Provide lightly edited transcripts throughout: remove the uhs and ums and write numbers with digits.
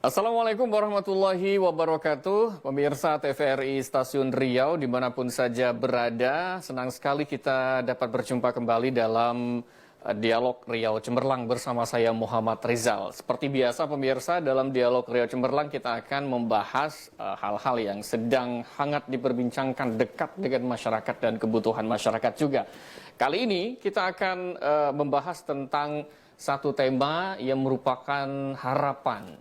Assalamualaikum warahmatullahi wabarakatuh. Pemirsa TVRI Stasiun Riau dimanapun saja berada, senang sekali kita dapat berjumpa kembali dalam Dialog Riau Cemerlang bersama saya Muhammad Rizal. Seperti biasa pemirsa, dalam Dialog Riau Cemerlang kita akan membahas hal-hal yang sedang hangat diperbincangkan, dekat dengan masyarakat dan kebutuhan masyarakat juga. Kali ini kita akan membahas tentang satu tema yang merupakan harapan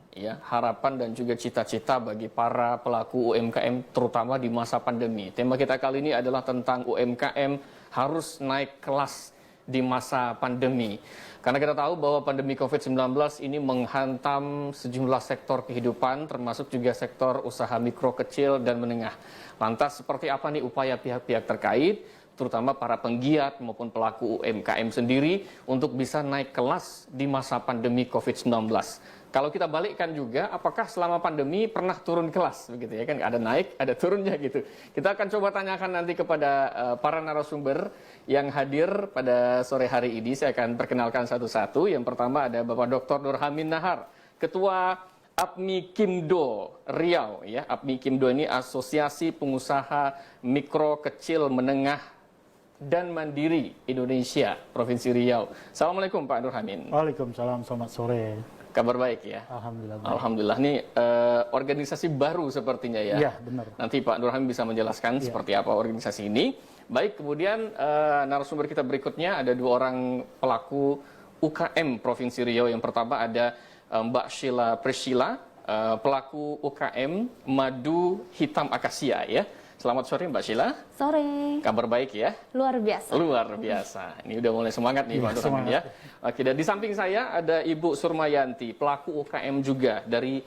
dan juga cita-cita bagi para pelaku UMKM terutama di masa pandemi. Tema kita kali ini adalah tentang UMKM harus naik kelas di masa pandemi. Karena kita tahu bahwa pandemi COVID-19 ini menghantam sejumlah sektor kehidupan, termasuk juga sektor usaha mikro, kecil, dan menengah. Lantas seperti apa nih upaya pihak-pihak terkait, terutama para penggiat maupun pelaku UMKM sendiri untuk bisa naik kelas di masa pandemi COVID-19. Kalau kita balikkan juga, apakah selama pandemi pernah turun kelas, begitu ya kan? Ada naik, ada turunnya gitu. Kita akan coba tanyakan nanti kepada para narasumber yang hadir pada sore hari ini. Saya akan perkenalkan satu-satu. Yang pertama ada Bapak Dr. Nurhamin Nahar, Ketua APMI Kimdo Riau. Ya, APMI Kimdo ini Asosiasi Pengusaha Mikro, Kecil, Menengah dan Mandiri Indonesia, Provinsi Riau. Assalamualaikum Pak Nurhamin. Waalaikumsalam, selamat sore. Kabar baik ya? Alhamdulillah. Alhamdulillah. Ini organisasi baru sepertinya ya? Iya, benar. Nanti Pak Nurhamin bisa menjelaskan seperti apa organisasi ini. Baik, kemudian narasumber kita berikutnya ada dua orang pelaku UKM Provinsi Riau. Yang pertama ada Mbak Sheila Priscilla, pelaku UKM Madu Hitam Akasia ya. Selamat sore Mbak Sheila. Sore. Kabar baik ya? Luar biasa. Luar biasa. Ini udah mulai semangat nih Pak Nurhamin ya. Oke, dan di samping saya ada Ibu Surmayanti, pelaku UKM juga dari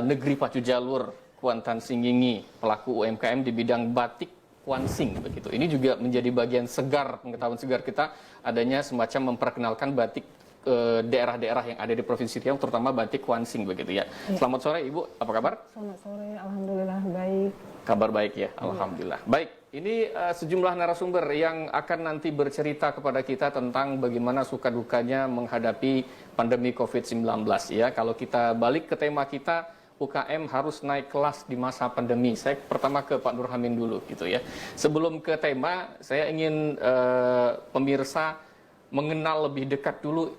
Negeri Pacu Jalur, Kuantan Singgingi, pelaku UMKM di bidang batik Kuansing begitu. Ini juga menjadi bagian segar, pengetahuan segar kita adanya semacam memperkenalkan batik daerah-daerah yang ada di Provinsi Riau, terutama batik Kuansing begitu ya. Selamat sore Ibu, apa kabar? Selamat sore, alhamdulillah baik. Kabar baik ya, alhamdulillah. Baik, ini sejumlah narasumber yang akan nanti bercerita kepada kita tentang bagaimana suka dukanya menghadapi pandemi COVID-19 ya. Kalau kita balik ke tema kita, UKM harus naik kelas di masa pandemi. Saya pertama ke Pak Nurhamin dulu gitu ya. Sebelum ke tema, saya ingin pemirsa mengenal lebih dekat dulu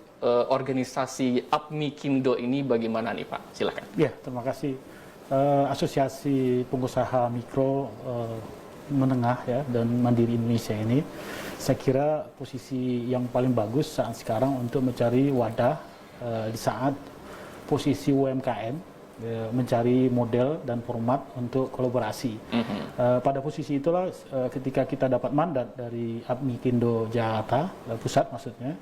organisasi APMI Kimdo ini bagaimana nih Pak? Silakan. Ya, terima kasih. Asosiasi Pengusaha Mikro, Menengah ya dan Mandiri Indonesia ini, saya kira posisi yang paling bagus saat sekarang untuk mencari wadah di saat posisi UMKM mencari model dan format untuk kolaborasi. Pada posisi itulah ketika kita dapat mandat dari APMI Kimdo Jakarta, pusat maksudnya,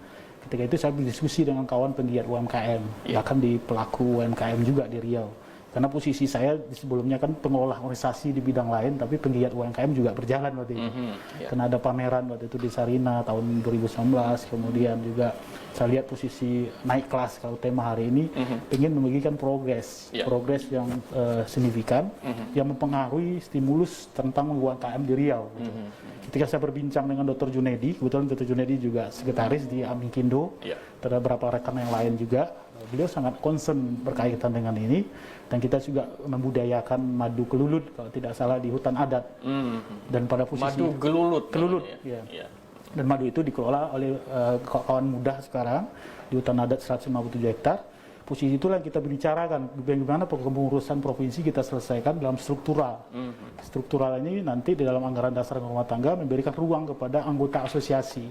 ketika itu saya berdiskusi dengan kawan penggiat UMKM, bahkan di pelaku UMKM juga di Riau. Karena posisi saya sebelumnya kan pengelola organisasi di bidang lain, tapi penggiat UMKM juga berjalan waktu itu. Karena ada pameran waktu itu di Sarina tahun 2019, kemudian juga saya lihat posisi naik kelas kalau tema hari ini, ingin membagikan progres yang signifikan, yang mempengaruhi stimulus tentang UMKM di Riau. Gitu. Ketika saya berbincang dengan Dr. Junedi, kebetulan Dr. Junedi juga sekretaris di APMI Kimdo, terhadap beberapa rekan yang lain juga, beliau sangat concern berkaitan dengan ini, dan kita juga membudayakan madu kelulut kalau tidak salah di hutan adat. Dan pada posisi madu gelulut ya. Dan madu itu dikelola oleh kawan muda sekarang di hutan adat 157 hektar. Posisi itulah kita bicarakan bagaimana pengurusan provinsi kita selesaikan dalam struktural. Struktural ini nanti di dalam anggaran dasar rumah tangga memberikan ruang kepada anggota asosiasi.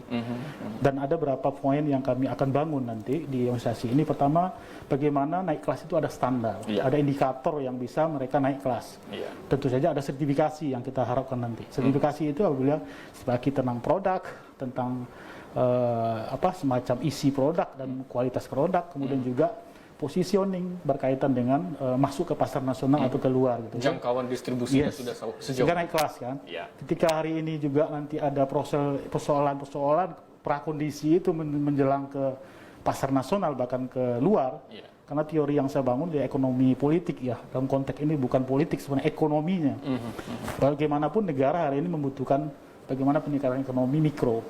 Dan ada beberapa poin yang kami akan bangun nanti di asosiasi ini. Pertama, bagaimana naik kelas itu ada standar, ada indikator yang bisa mereka naik kelas. Tentu saja ada sertifikasi yang kita harapkan nanti. Sertifikasi itu apabila sebagai tentang produk, tentang semacam isi produk dan kualitas produk, kemudian juga positioning berkaitan dengan masuk ke pasar nasional atau keluar gitu. Jangkauan distribusinya sudah sejauh. Sehingga naik kelas kan. Ketika hari ini juga nanti ada persoalan prakondisi itu menjelang ke pasar nasional bahkan ke luar. Karena teori yang saya bangun di ekonomi politik ya, dalam konteks ini bukan politik sebenarnya ekonominya. Bagaimanapun negara hari ini membutuhkan bagaimana peningkatan ekonomi mikro.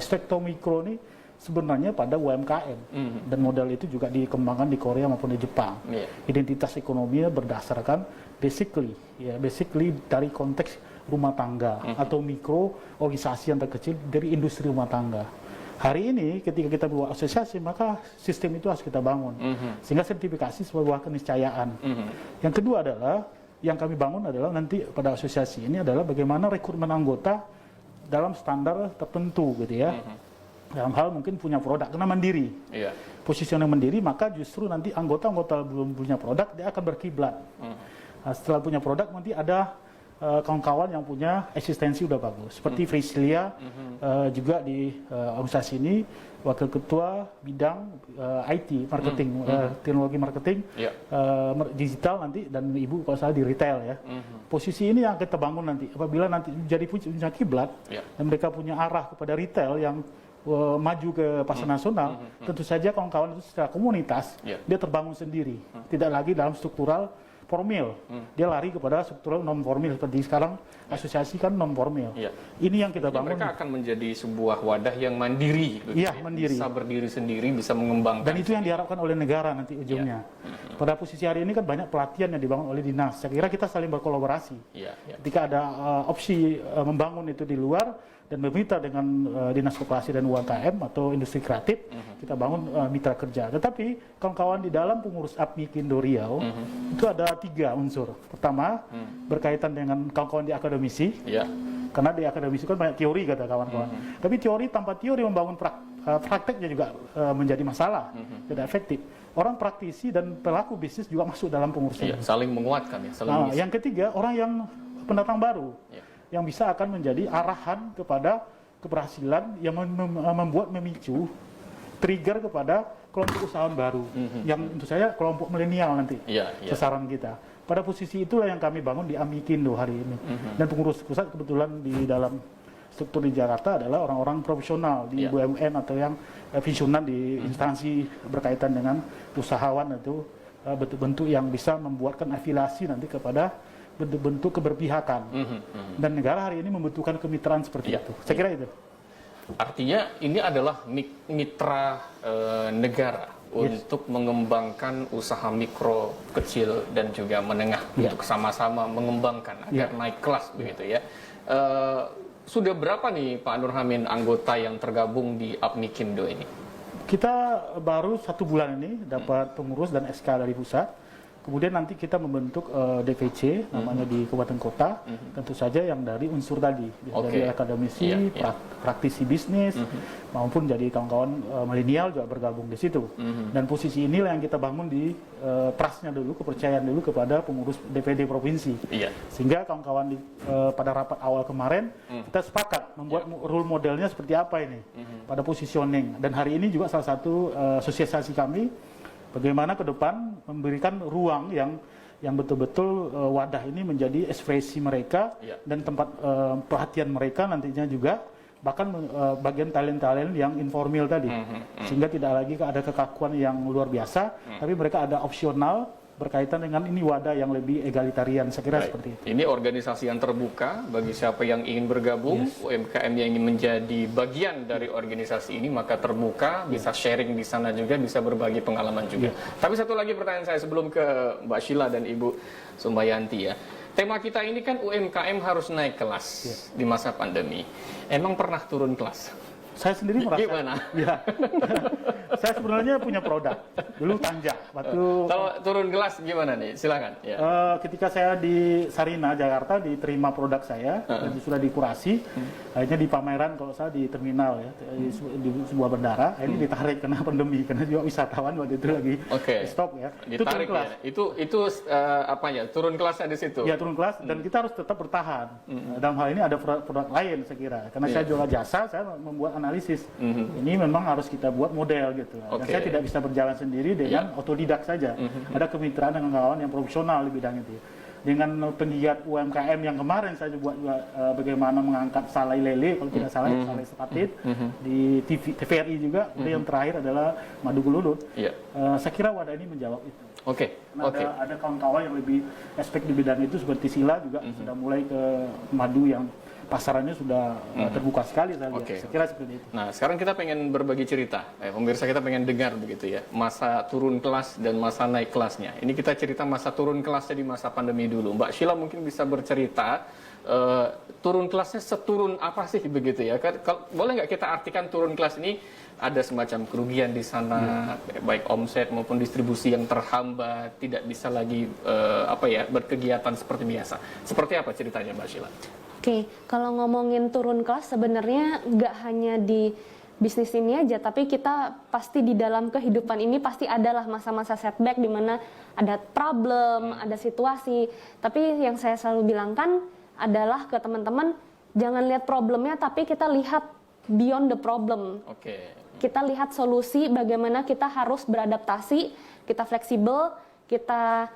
Sektor mikro ini sebenarnya pada UMKM. Dan model itu juga dikembangkan di Korea maupun di Jepang. Identitas ekonominya berdasarkan basically dari konteks rumah tangga atau mikro organisasi yang terkecil dari industri rumah tangga. Hari ini ketika kita buat asosiasi, maka sistem itu harus kita bangun. Sehingga sertifikasi sebuah keniscayaan. Yang kedua adalah, yang kami bangun adalah nanti pada asosiasi ini adalah bagaimana rekrutmen anggota dalam standar tertentu gitu ya. Dalam hal mungkin punya produk, karena mandiri. Posisional mandiri, maka justru nanti anggota-anggota belum punya produk, dia akan berkiblat. Nah, setelah punya produk, nanti ada kawan-kawan yang punya eksistensi udah bagus. Seperti Frisilia juga di organisasi ini, wakil ketua bidang IT, marketing, teknologi marketing, digital nanti, dan ibu kalau salah di retail ya. Posisi ini yang kita bangun nanti, apabila nanti jadi punya kiblat, dan mereka punya arah kepada retail yang maju ke pasar nasional, tentu saja kawan-kawan itu secara komunitas, dia terbangun sendiri. Tidak lagi dalam struktural formal, dia lari kepada struktural non formal seperti sekarang asosiasi kan non formal. Ini yang kita bangun. Mereka akan menjadi sebuah wadah yang mandiri, mandiri, bisa berdiri sendiri, bisa mengembangkan. Dan itu yang diharapkan oleh negara nanti ujungnya. Pada posisi hari ini kan banyak pelatihan yang dibangun oleh dinas. Saya kira kita saling berkolaborasi. Ketika ada opsi membangun itu di luar dan bermitra dengan Dinas Koperasi dan UMKM atau industri kreatif, kita bangun mitra kerja. Tetapi kawan-kawan di dalam pengurus APMIKindo Riau itu ada 3 unsur. Pertama, berkaitan dengan kawan-kawan di akademisi, karena di akademisi kan banyak teori kata kawan-kawan. Tapi teori tanpa teori membangun prakteknya juga menjadi masalah, tidak efektif. Orang praktisi dan pelaku bisnis juga masuk dalam pengurus. Saling menguatkan ya. Saling yang ketiga, orang yang pendatang baru. Yang bisa akan menjadi arahan kepada keberhasilan yang membuat memicu trigger kepada kelompok usahawan baru yang tentu saja kelompok milenial nanti sasaran kita. Pada posisi itulah yang kami bangun di APMIKindo hari ini. Dan pengurus pusat kebetulan di dalam struktur di Jakarta adalah orang-orang profesional di BUMN atau yang visioner di instansi berkaitan dengan usahawan itu bentuk-bentuk yang bisa membuatkan afiliasi nanti kepada bentuk keberpihakan. Dan negara hari ini membutuhkan kemitraan seperti itu. Saya kira itu. Artinya ini adalah mitra negara untuk mengembangkan usaha mikro, kecil, dan juga menengah untuk sama-sama mengembangkan agar naik kelas begitu ya. Sudah berapa nih Pak Nurhamin anggota yang tergabung di APMIKindo ini? Kita baru 1 bulan ini dapat pengurus dan SK dari pusat. Kemudian nanti kita membentuk DPC namanya di kabupaten kota, tentu saja yang dari unsur tadi, dari akademisi, praktisi bisnis, maupun jadi kawan-kawan milenial juga bergabung di situ. Dan posisi inilah yang kita bangun di trustnya dulu, kepercayaan dulu kepada pengurus DPD provinsi. Sehingga kawan-kawan pada rapat awal kemarin kita sepakat membuat role modelnya seperti apa ini pada positioning. Dan hari ini juga salah satu asosiasi kami bagaimana ke depan memberikan ruang yang betul-betul wadah ini menjadi ekspresi mereka dan tempat perhatian mereka nantinya juga, bahkan bagian talent-talent yang informal tadi. Sehingga tidak lagi ada kekakuan yang luar biasa, tapi mereka ada opsional berkaitan dengan ini wadah yang lebih egalitarian, saya kira seperti itu. Ini organisasi yang terbuka bagi siapa yang ingin bergabung, UMKM yang ingin menjadi bagian dari organisasi ini, maka terbuka, bisa sharing di sana juga, bisa berbagi pengalaman juga. Tapi satu lagi pertanyaan saya sebelum ke Mbak Sheila dan Ibu Sumbayanti ya. Tema kita ini kan UMKM harus naik kelas di masa pandemi. Emang pernah turun kelas? Saya sendiri merasa. Gimana? Saya sebenarnya punya produk. Dulu Tanja. Kalau turun kelas gimana nih? Silakan. Ketika saya di Sarina, Jakarta, diterima produk saya, dan sudah dikurasi, akhirnya di pameran kalau saya di terminal ya, di sebuah bandara, ini ditarik karena pandemi, karena juga wisatawan waktu itu lagi stop ya. Ditarik itu turun kelas. Itu apa ya? Turun kelasnya di situ. Ya turun kelas, dan kita harus tetap bertahan. Dalam hal ini ada produk lain saya kira, karena saya jual jasa, saya membuat analisis. Ini memang harus kita buat model gitu. Dan saya tidak bisa berjalan sendiri dengan otodidak saja. Ada kemitraan dengan kawan yang profesional di bidang itu. Dengan penggiat UMKM yang kemarin saya buat juga bagaimana mengangkat salai lele, kalau tidak salah salai sepatit di TVRI juga. Kemudian yang terakhir adalah madu gelulut. Saya kira wadah ini menjawab itu. Ada kawan-kawan yang lebih aspek di bidang itu seperti Sila juga sudah mulai ke madu yang pasarannya sudah terbuka sekali saya lihat. Oke. Saya kira seperti itu. Nah, sekarang kita pengen berbagi cerita. Pemirsa kita pengen dengar begitu ya. Masa turun kelas dan masa naik kelasnya. Ini kita cerita masa turun kelasnya di masa pandemi dulu. Mbak Sheila mungkin bisa bercerita turun kelasnya seturun apa sih begitu ya? Boleh nggak kita artikan turun kelas ini ada semacam kerugian di sana, baik omset maupun distribusi yang terhambat, tidak bisa lagi berkegiatan seperti biasa. Seperti apa ceritanya Mbak Sheila? Oke, kalau ngomongin turun kelas sebenarnya nggak hanya di bisnis ini aja, tapi kita pasti di dalam kehidupan ini pasti adalah masa-masa setback di mana ada problem, ada situasi. Tapi yang saya selalu bilangkan adalah ke teman-teman, jangan lihat problemnya, tapi kita lihat beyond the problem. Oke. Kita lihat solusi bagaimana kita harus beradaptasi, kita fleksibel, kita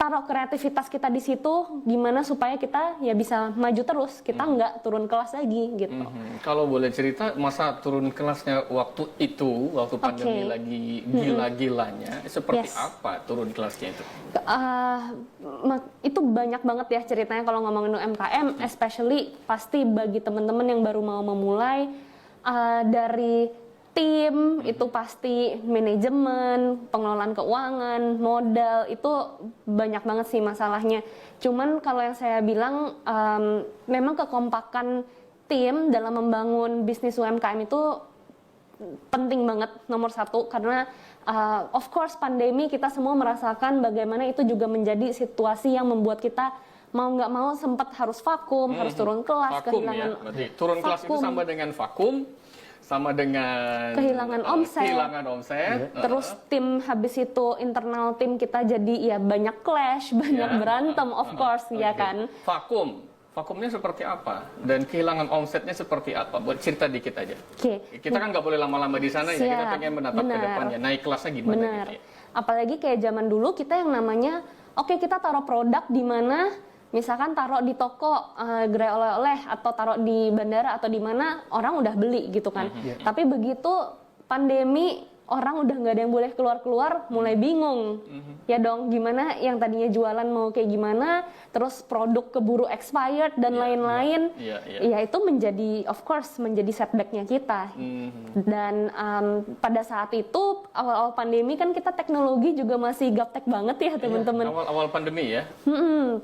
taruh kreativitas kita di situ, gimana supaya kita ya bisa maju terus, kita nggak turun kelas lagi gitu. Kalau boleh cerita masa turun kelasnya waktu itu, waktu pandemi lagi gila-gilanya, seperti apa turun kelasnya itu? Itu banyak banget ya ceritanya kalau ngomongin UMKM, especially pasti bagi teman-teman yang baru mau memulai, dari tim itu pasti manajemen, pengelolaan keuangan, modal itu banyak banget sih masalahnya. Cuman kalau yang saya bilang memang kekompakan tim dalam membangun bisnis UMKM itu penting banget nomor satu karena of course pandemi kita semua merasakan bagaimana itu juga menjadi situasi yang membuat kita mau nggak mau sempat harus vakum, harus turun kelas, Vakum kehilangan ya, berarti turun kelas itu sama dengan vakum, sama dengan kehilangan omset. Terus tim habis itu internal tim kita jadi ya banyak clash, banyak berantem of course ya kan. Vakumnya seperti apa dan kehilangan omsetnya seperti apa? Buat cerita dikit aja. Kita kan nggak boleh lama-lama di sana ya, kita pengen menatap ke depannya, naik kelasnya gimana gitu ya. Apalagi kayak zaman dulu kita yang namanya kita taruh produk di mana misalkan taruh di toko gerai oleh-oleh atau taruh di bandara atau di mana orang udah beli gitu kan. Tapi begitu pandemi orang udah nggak ada yang boleh keluar-keluar, mulai bingung. Ya dong, gimana yang tadinya jualan mau kayak gimana, terus produk keburu expired dan lain-lain. Ya itu menjadi of course menjadi setbacknya kita. Dan pada saat itu awal-awal pandemi kan kita teknologi juga masih gaptek banget ya teman-teman. Awal-awal pandemi ya.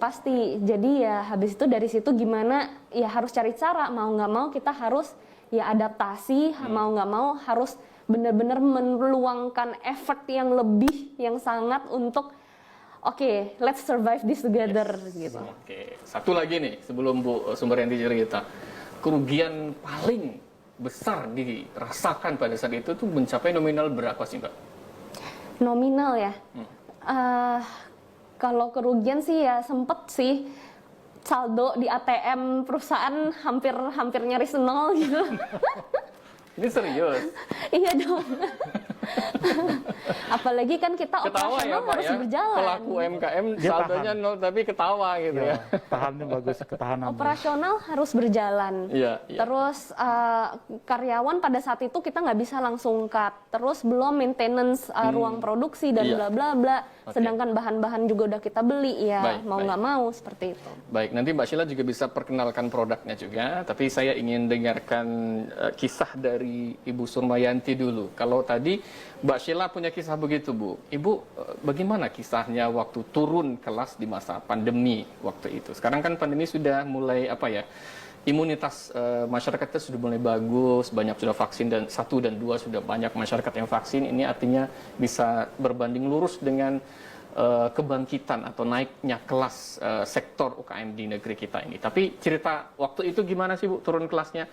Pasti. Jadi ya habis itu dari situ gimana ya harus cari cara, mau nggak mau kita harus ya adaptasi, mau nggak mau harus benar-benar meluangkan effort yang lebih, yang sangat untuk let's survive this together gitu. Satu lagi nih sebelum Bu Sumberyanti cerita, kerugian paling besar dirasakan pada saat itu tuh mencapai nominal berapa sih Mbak? Nominal ya? Kalau kerugian sih ya sempet sih saldo di ATM perusahaan hampir nyaris nol gitu. Ini serius? Iya dong. Apalagi kan kita operasional harus berjalan. Pelaku UMKM saldonya nol tapi ketawa gitu ya. Tahannya bagus, ketahanan. Operasional harus berjalan. Terus karyawan pada saat itu kita nggak bisa langsung cut. Terus belum maintenance ruang produksi dan bla bla bla. Sedangkan bahan-bahan juga udah kita beli ya, mau nggak mau seperti itu. Baik, nanti Mbak Sheila juga bisa perkenalkan produknya juga. Tapi saya ingin dengarkan kisah dari Ibu Surmayanti dulu. Kalau tadi Mbak Sheila punya kisah begitu, Bu. Ibu, bagaimana kisahnya waktu turun kelas di masa pandemi waktu itu? Sekarang kan pandemi sudah mulai imunitas masyarakatnya sudah mulai bagus, banyak sudah vaksin dan 1 dan 2 sudah banyak masyarakat yang vaksin. Ini artinya bisa berbanding lurus dengan kebangkitan atau naiknya kelas sektor UKM di negeri kita ini. Tapi cerita waktu itu gimana sih Bu turun kelasnya?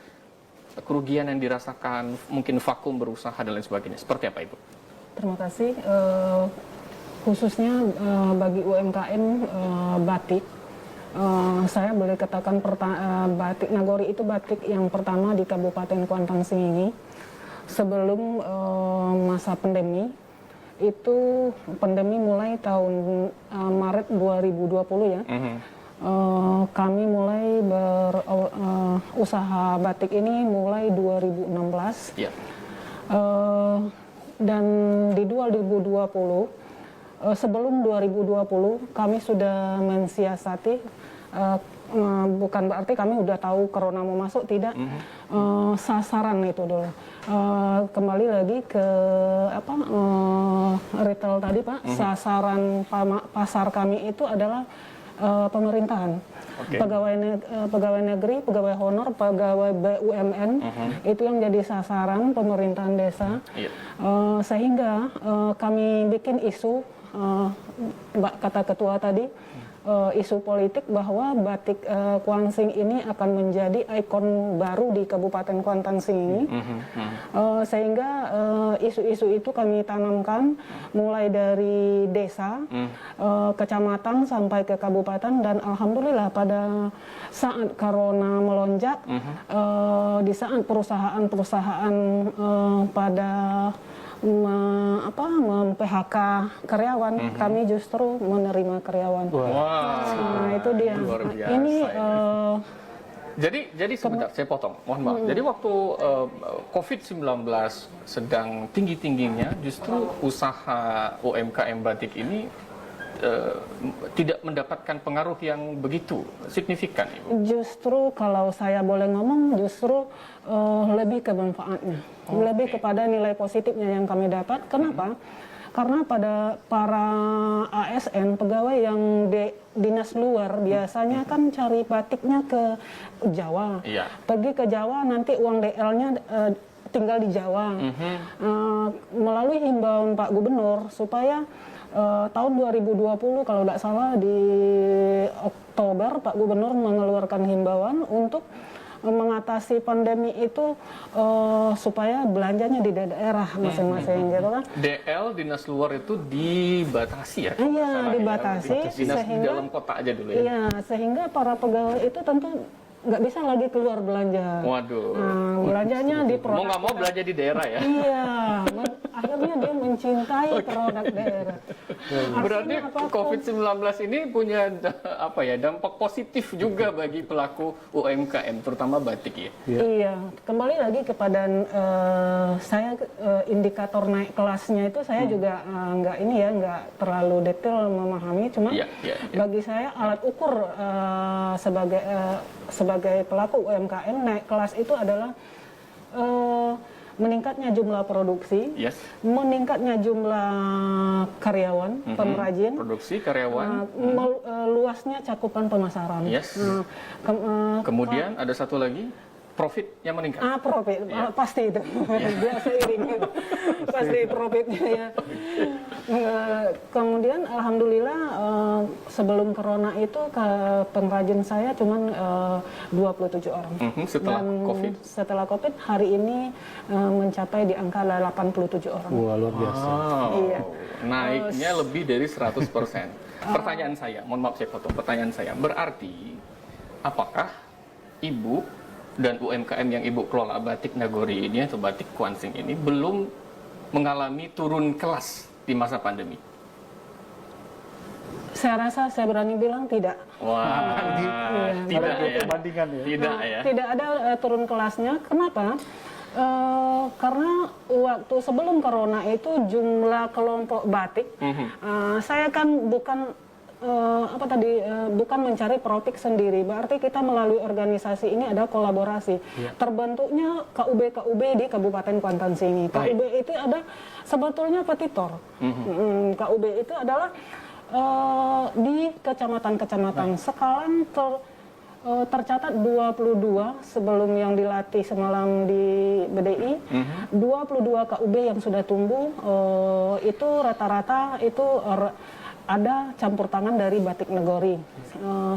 Kerugian yang dirasakan, mungkin vakum berusaha dan lain sebagainya. Seperti apa Ibu? Terima kasih. Khususnya bagi UMKM batik, saya boleh katakan batik Nagori itu batik yang pertama di Kabupaten Kuantan Sengingi. Sebelum masa pandemi, itu pandemi mulai tahun Maret 2020 ya. Kami mulai berusaha batik ini mulai 2016. Dan di 2020, sebelum 2020 kami sudah mensiasati bukan berarti kami udah tahu corona mau masuk, tidak. Sasaran itu dulu. Kembali lagi ke apa retail tadi Pak, sasaran pasar kami itu adalah pemerintahan. Pegawai negeri, pegawai honor, pegawai BUMN itu yang jadi sasaran pemerintahan desa. Sehingga kami bikin isu, Mbak kata ketua tadi, isu politik bahwa batik Kuansing ini akan menjadi ikon baru di Kabupaten Kuantan Sing ini. Sehingga isu-isu itu kami tanamkan mulai dari desa, kecamatan sampai ke kabupaten, dan alhamdulillah pada saat corona melonjak, di saat perusahaan-perusahaan pada PHK karyawan, kami justru menerima karyawan. Nah, itu dia. Luar biasa, ini jadi sebentar saya potong, mohon maaf. Jadi waktu COVID-19 sedang tinggi-tingginya, justru usaha UMKM batik ini tidak mendapatkan pengaruh yang begitu signifikan, Ibu. justru kalau saya boleh ngomong, justru lebih ke manfaatnya, lebih kepada nilai positifnya yang kami dapat. Kenapa? Karena pada para ASN, pegawai yang dinas luar, biasanya kan cari batiknya ke Jawa. Pergi ke Jawa, nanti uang DL-nya tinggal di Jawa. Melalui himbauan Pak Gubernur, supaya tahun 2020 kalau tidak salah di Oktober, Pak Gubernur mengeluarkan himbauan untuk mengatasi pandemi itu supaya belanjanya di daerah masing-masing gitu kan. DL dinas luar itu dibatasi ya? Iya, dibatasi, dinas di sehingga dalam kota aja dulu ya. Iya, sehingga para pegawai itu tentu nggak bisa lagi keluar belanja. Waduh. Nah, belanjanya di produk. Mau nggak mau belanja di daerah ya? Iya, akhirnya dia mencintai produk daerah. Berarti Artinya apapun. COVID-19 ini punya apa ya, dampak positif juga bagi pelaku UMKM, terutama batik ya? Iya, kembali lagi kepada saya indikator naik kelasnya itu saya juga nggak terlalu detail memahami, cuma bagi saya alat ukur sebagai pelaku UMKM naik kelas itu adalah meningkatnya jumlah produksi, meningkatnya jumlah karyawan, pengrajin, produksi karyawan, luasnya cakupan pemasaran. Kemudian ada satu lagi, profitnya meningkat. Profit, pasti itu. Biasa iringnya, pasti profitnya ya. Kemudian alhamdulillah sebelum corona itu pengrajin saya cuma 27 orang. Setelah COVID hari ini mencapai di angka 87 orang. Wah, luar biasa. Iya. Naiknya lebih dari 100%. Pertanyaan saya, mohon maaf saya potong. Pertanyaan saya, berarti apakah Ibu dan UMKM yang Ibu kelola batik Nagori ini atau batik Kuansing ini belum mengalami turun kelas di masa pandemi? Saya rasa saya berani bilang tidak. Wah, tidak ya. Perbandingan ya. Tidak ya. Tidak ada turun kelasnya. Kenapa? Karena waktu sebelum corona itu jumlah kelompok batik, saya kan bukan bukan mencari profit sendiri, berarti kita melalui organisasi ini ada kolaborasi. Terbentuknya KUB di Kabupaten Kuantan Sing. KUB itu ada sebetulnya petitor. KUB itu adalah di kecamatan-kecamatan. Sekarang tercatat 22 sebelum yang dilatih semalam di BDI, 22 KUB yang sudah tumbuh, itu rata-rata itu ada campur tangan dari Batik Nagori.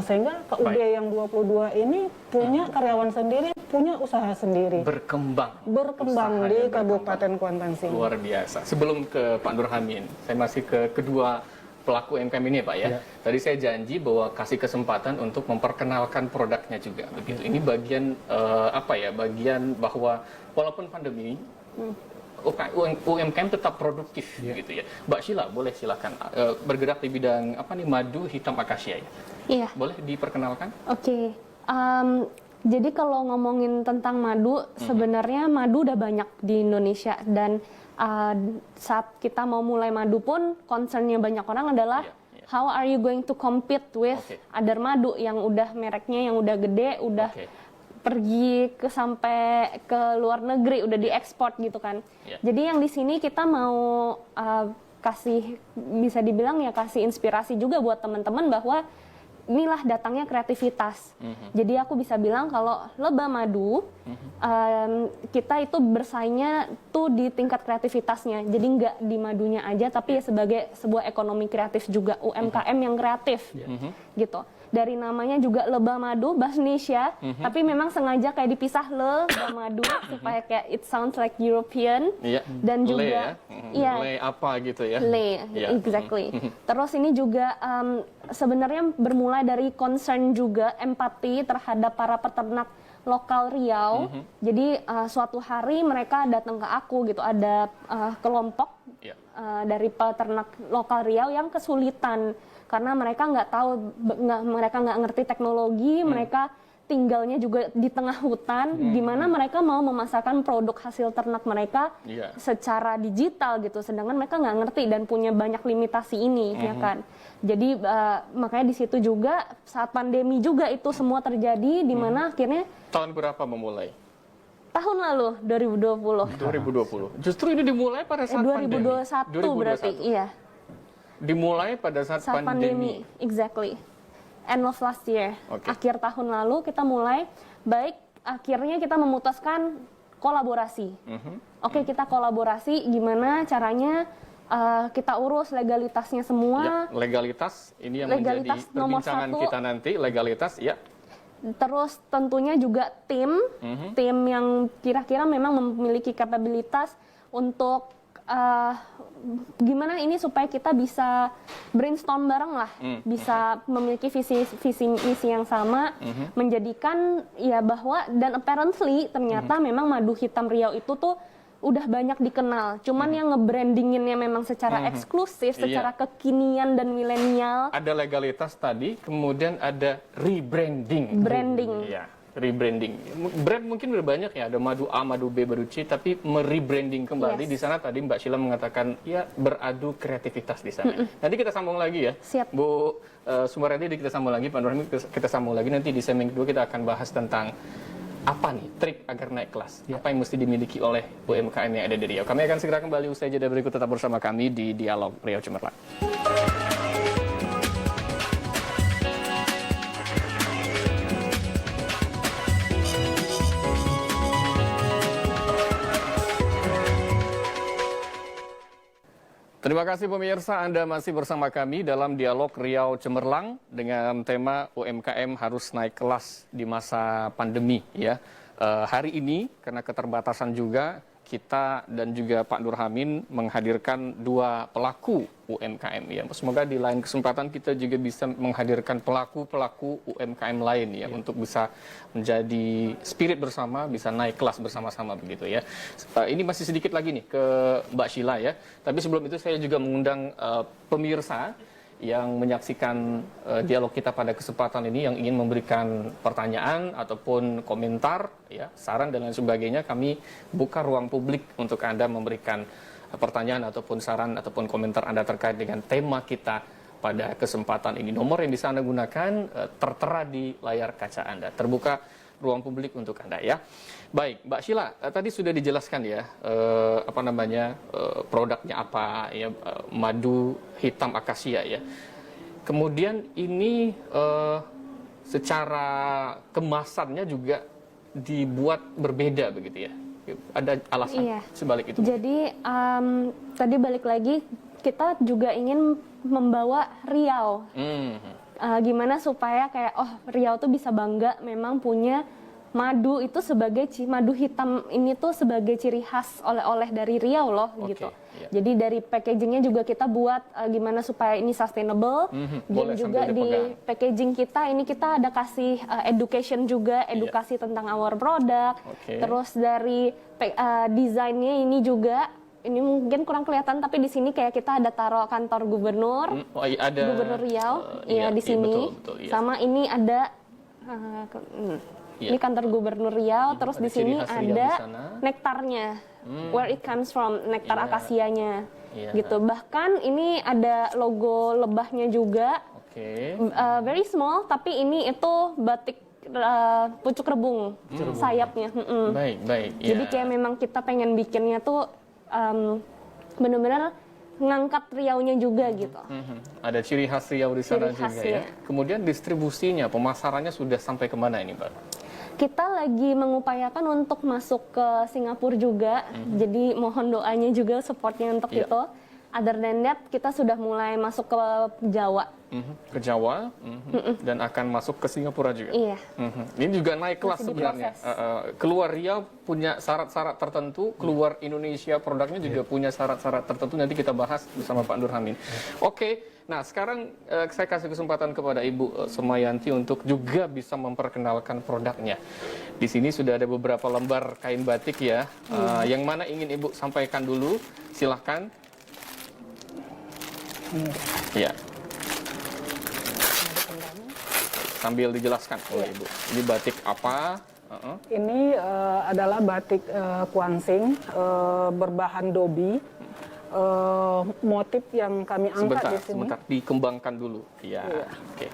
Sehingga KUB yang 22 ini punya karyawan sendiri, punya usaha sendiri. Berkembang di Kabupaten Kuantan Sing. Luar biasa. Sebelum ke Pak Nurhamin, saya masih ke kedua pelaku UMKM ini Pak ya. Tadi saya janji bahwa kasih kesempatan untuk memperkenalkan produknya juga begitu. Ini bagian bagian bahwa walaupun pandemi UMKM tetap produktif gitu ya. Mbak Sheila, boleh silakan bergerak di bidang madu hitam akasia ya? Iya. Boleh diperkenalkan? Oke. Jadi kalau ngomongin tentang madu, sebenarnya madu udah banyak di Indonesia, dan saat kita mau mulai madu pun concernnya banyak orang adalah How are you going to compete with other madu yang udah mereknya yang udah gede, udah pergi ke sampai ke luar negeri, udah diekspor gitu kan. Jadi yang di sini kita mau kasih, bisa dibilang ya kasih inspirasi juga buat teman-teman bahwa inilah datangnya kreativitas. Jadi aku bisa bilang kalau Lebah Madu, kita itu bersaingnya tuh di tingkat kreativitasnya. Jadi nggak di madunya aja, tapi ya sebagai sebuah ekonomi kreatif juga, UMKM yang kreatif, gitu. Dari namanya juga Lebah Madu, bahasa Indonesia, tapi memang sengaja kayak dipisah Lebah Madu supaya kayak it sounds like European. Dan juga, Le apa gitu ya? Le, exactly. Terus ini juga sebenarnya bermulai dari concern juga, empati terhadap para peternak lokal Riau. Jadi suatu hari mereka datang ke aku gitu, ada kelompok dari peternak lokal Riau yang kesulitan karena mereka nggak tahu, mereka nggak ngerti teknologi, mereka tinggalnya juga di tengah hutan, di mana mereka mau memasarkan produk hasil ternak mereka secara digital gitu, sedangkan mereka nggak ngerti dan punya banyak limitasi ini, ya kan. Jadi makanya di situ juga saat pandemi juga itu semua terjadi, di mana akhirnya tahun berapa memulai? Tahun lalu 2020. 2020. Justru ini dimulai pada saat 2021 pandemi. berarti, iya. Dimulai pada saat pandemi. Exactly. End of last year. Akhir tahun lalu kita mulai, baik akhirnya kita memutuskan kolaborasi. Kita kolaborasi, gimana caranya kita urus legalitasnya semua. Legalitas, ini yang legalitas menjadi perbincangan kita nanti, legalitas, Terus tentunya juga tim yang kira-kira memang memiliki kapabilitas untuk gimana ini supaya kita bisa brainstorm bareng lah, bisa memiliki visi misi yang sama, menjadikan ya bahwa dan apparently ternyata memang madu hitam Riau itu tuh udah banyak dikenal, cuman yang nge-brandinginnya memang secara eksklusif, secara kekinian dan milenial. Ada legalitas tadi, kemudian ada rebranding. Rebranding. Brand mungkin udah banyak ya, ada madu A, madu B, madu C, tapi merebranding kembali. Di sana tadi Mbak Sheila mengatakan ya beradu kreativitas di sana. Nanti kita sambung lagi ya. Siap. Bu Sumaryati, kita sambung lagi, Pak Nurhami kita sambung lagi. Nanti di segmen kedua kita akan bahas tentang apa nih trik agar naik kelas? Apa yang mesti dimiliki oleh UMKM yang ada di Riau? Kami akan segera kembali usai jeda berikut, tetap bersama kami di Dialog Riau Cemerlang. Terima kasih pemirsa, Anda masih bersama kami dalam Dialog Riau Cemerlang dengan tema UMKM harus naik kelas di masa pandemi ya. Hari ini karena keterbatasan juga kita dan juga Pak Nurhamin menghadirkan dua pelaku UMKM ya. Semoga di lain kesempatan kita juga bisa menghadirkan pelaku-pelaku UMKM lain ya, untuk bisa menjadi spirit bersama, bisa naik kelas bersama-sama begitu ya. Ini masih sedikit lagi nih ke Mbak Sheila ya. Tapi sebelum itu saya juga mengundang pemirsa yang menyaksikan dialog kita pada kesempatan ini, yang ingin memberikan pertanyaan ataupun komentar, ya, saran dan lain sebagainya. Kami buka ruang publik untuk Anda memberikan pertanyaan ataupun saran ataupun komentar Anda terkait dengan tema kita pada kesempatan ini. Nomor yang bisa Anda gunakan tertera di layar kaca Anda. Terbuka ruang publik untuk Anda ya. Baik, Mbak Sheila, tadi sudah dijelaskan ya produknya apa ya, madu hitam akasia ya. Kemudian ini secara kemasannya juga dibuat berbeda begitu ya. Ada alasan sebalik itu? Jadi tadi balik lagi, kita juga ingin membawa Riau. Gimana supaya kayak Riau tuh bisa bangga memang punya madu itu sebagai madu hitam ini tuh sebagai ciri khas oleh-oleh dari Riau loh gitu. Jadi dari packagingnya juga kita buat gimana supaya ini sustainable. Dan juga di packaging kita ini kita ada kasih education juga, edukasi tentang our product. Terus dari desainnya ini juga, ini mungkin kurang kelihatan tapi di sini kayak kita ada taruh kantor gubernur, ada Gubernur Riau, di sini. Betul, sama ini ada ini kantor Gubernur Riau, terus di sini ada nektarnya, where it comes from, nektar akasianya. Iya. gitu. Bahkan ini ada logo lebahnya juga, Oke. very small, tapi ini itu batik pucuk rebung sayapnya. Baik, baik. Jadi ya. kayak memang kita pengen bikinnya tuh benar-benar ngangkat Riau-nya juga gitu. Ada ciri khas Riau di sana Ciri juga khasnya. ya. Kemudian distribusinya, pemasarannya sudah sampai kemana ini, Mbak? Kita lagi mengupayakan untuk masuk ke Singapura juga, jadi mohon doanya juga, supportnya untuk Iya. itu. Other than that, kita sudah mulai masuk ke Jawa. Ke Jawa dan akan masuk ke Singapura juga. Iya. Ini juga naik kelas Masih sebenarnya. diproses. Keluar Riau punya syarat-syarat tertentu, keluar Indonesia produknya juga punya syarat-syarat tertentu. Nanti kita bahas bersama Pak Nurhamin. Oke, nah sekarang saya kasih kesempatan kepada Ibu Semayanti untuk juga bisa memperkenalkan produknya. Di sini sudah ada beberapa lembar kain batik ya. Yang mana ingin Ibu sampaikan dulu? Silahkan. Ya. Sambil dijelaskan oleh Ibu. Ini batik apa? Ini adalah batik Kuansing berbahan dobi. Motif yang kami angkat di sini. Sebentar, dikembangkan dulu. Iya. Oke,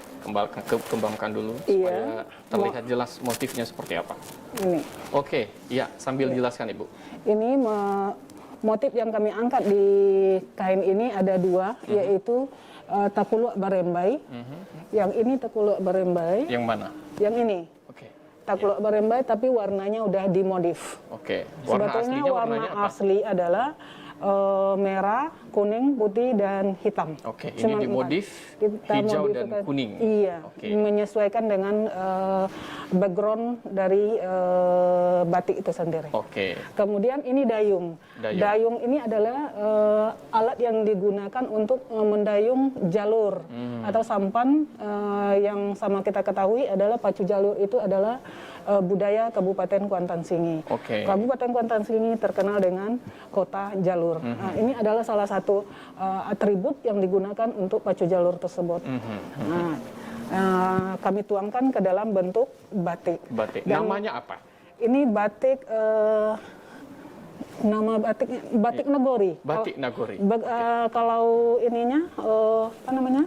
kembangkan dulu Iya. supaya terlihat jelas motifnya seperti apa. Ini, Oke, iya, sambil jelaskan Ibu. ini motif yang kami angkat di kain ini ada dua, yaitu takuluk barembai. Yang ini takuluk barembai. Yang mana? Yang ini Oke. takuluk barembai, tapi warnanya udah dimodif. Oke. Warna Sebetulnya aslinya warna warnanya apa? asli adalah merah, kuning, putih, dan hitam. Oke, ini Cuman dimodif empat. hijau dan modifikasi- kuning. Iya, Oke. menyesuaikan dengan background dari batik itu sendiri. Oke. Kemudian ini dayung. Dayung. Dayung ini adalah alat yang digunakan untuk mendayung jalur atau sampan, yang sama kita ketahui adalah pacu jalur itu adalah budaya Kabupaten Kuantan Singi. Oke. Kabupaten Kuantan Singi terkenal dengan kota jalur. Nah, ini adalah salah satu atribut yang digunakan untuk pacu jalur tersebut. Nah, kami tuangkan ke dalam bentuk batik. Batik. Dan Namanya apa? ini batik, nama batiknya batik Nagori. Batik Nagori. Kalau ininya apa namanya?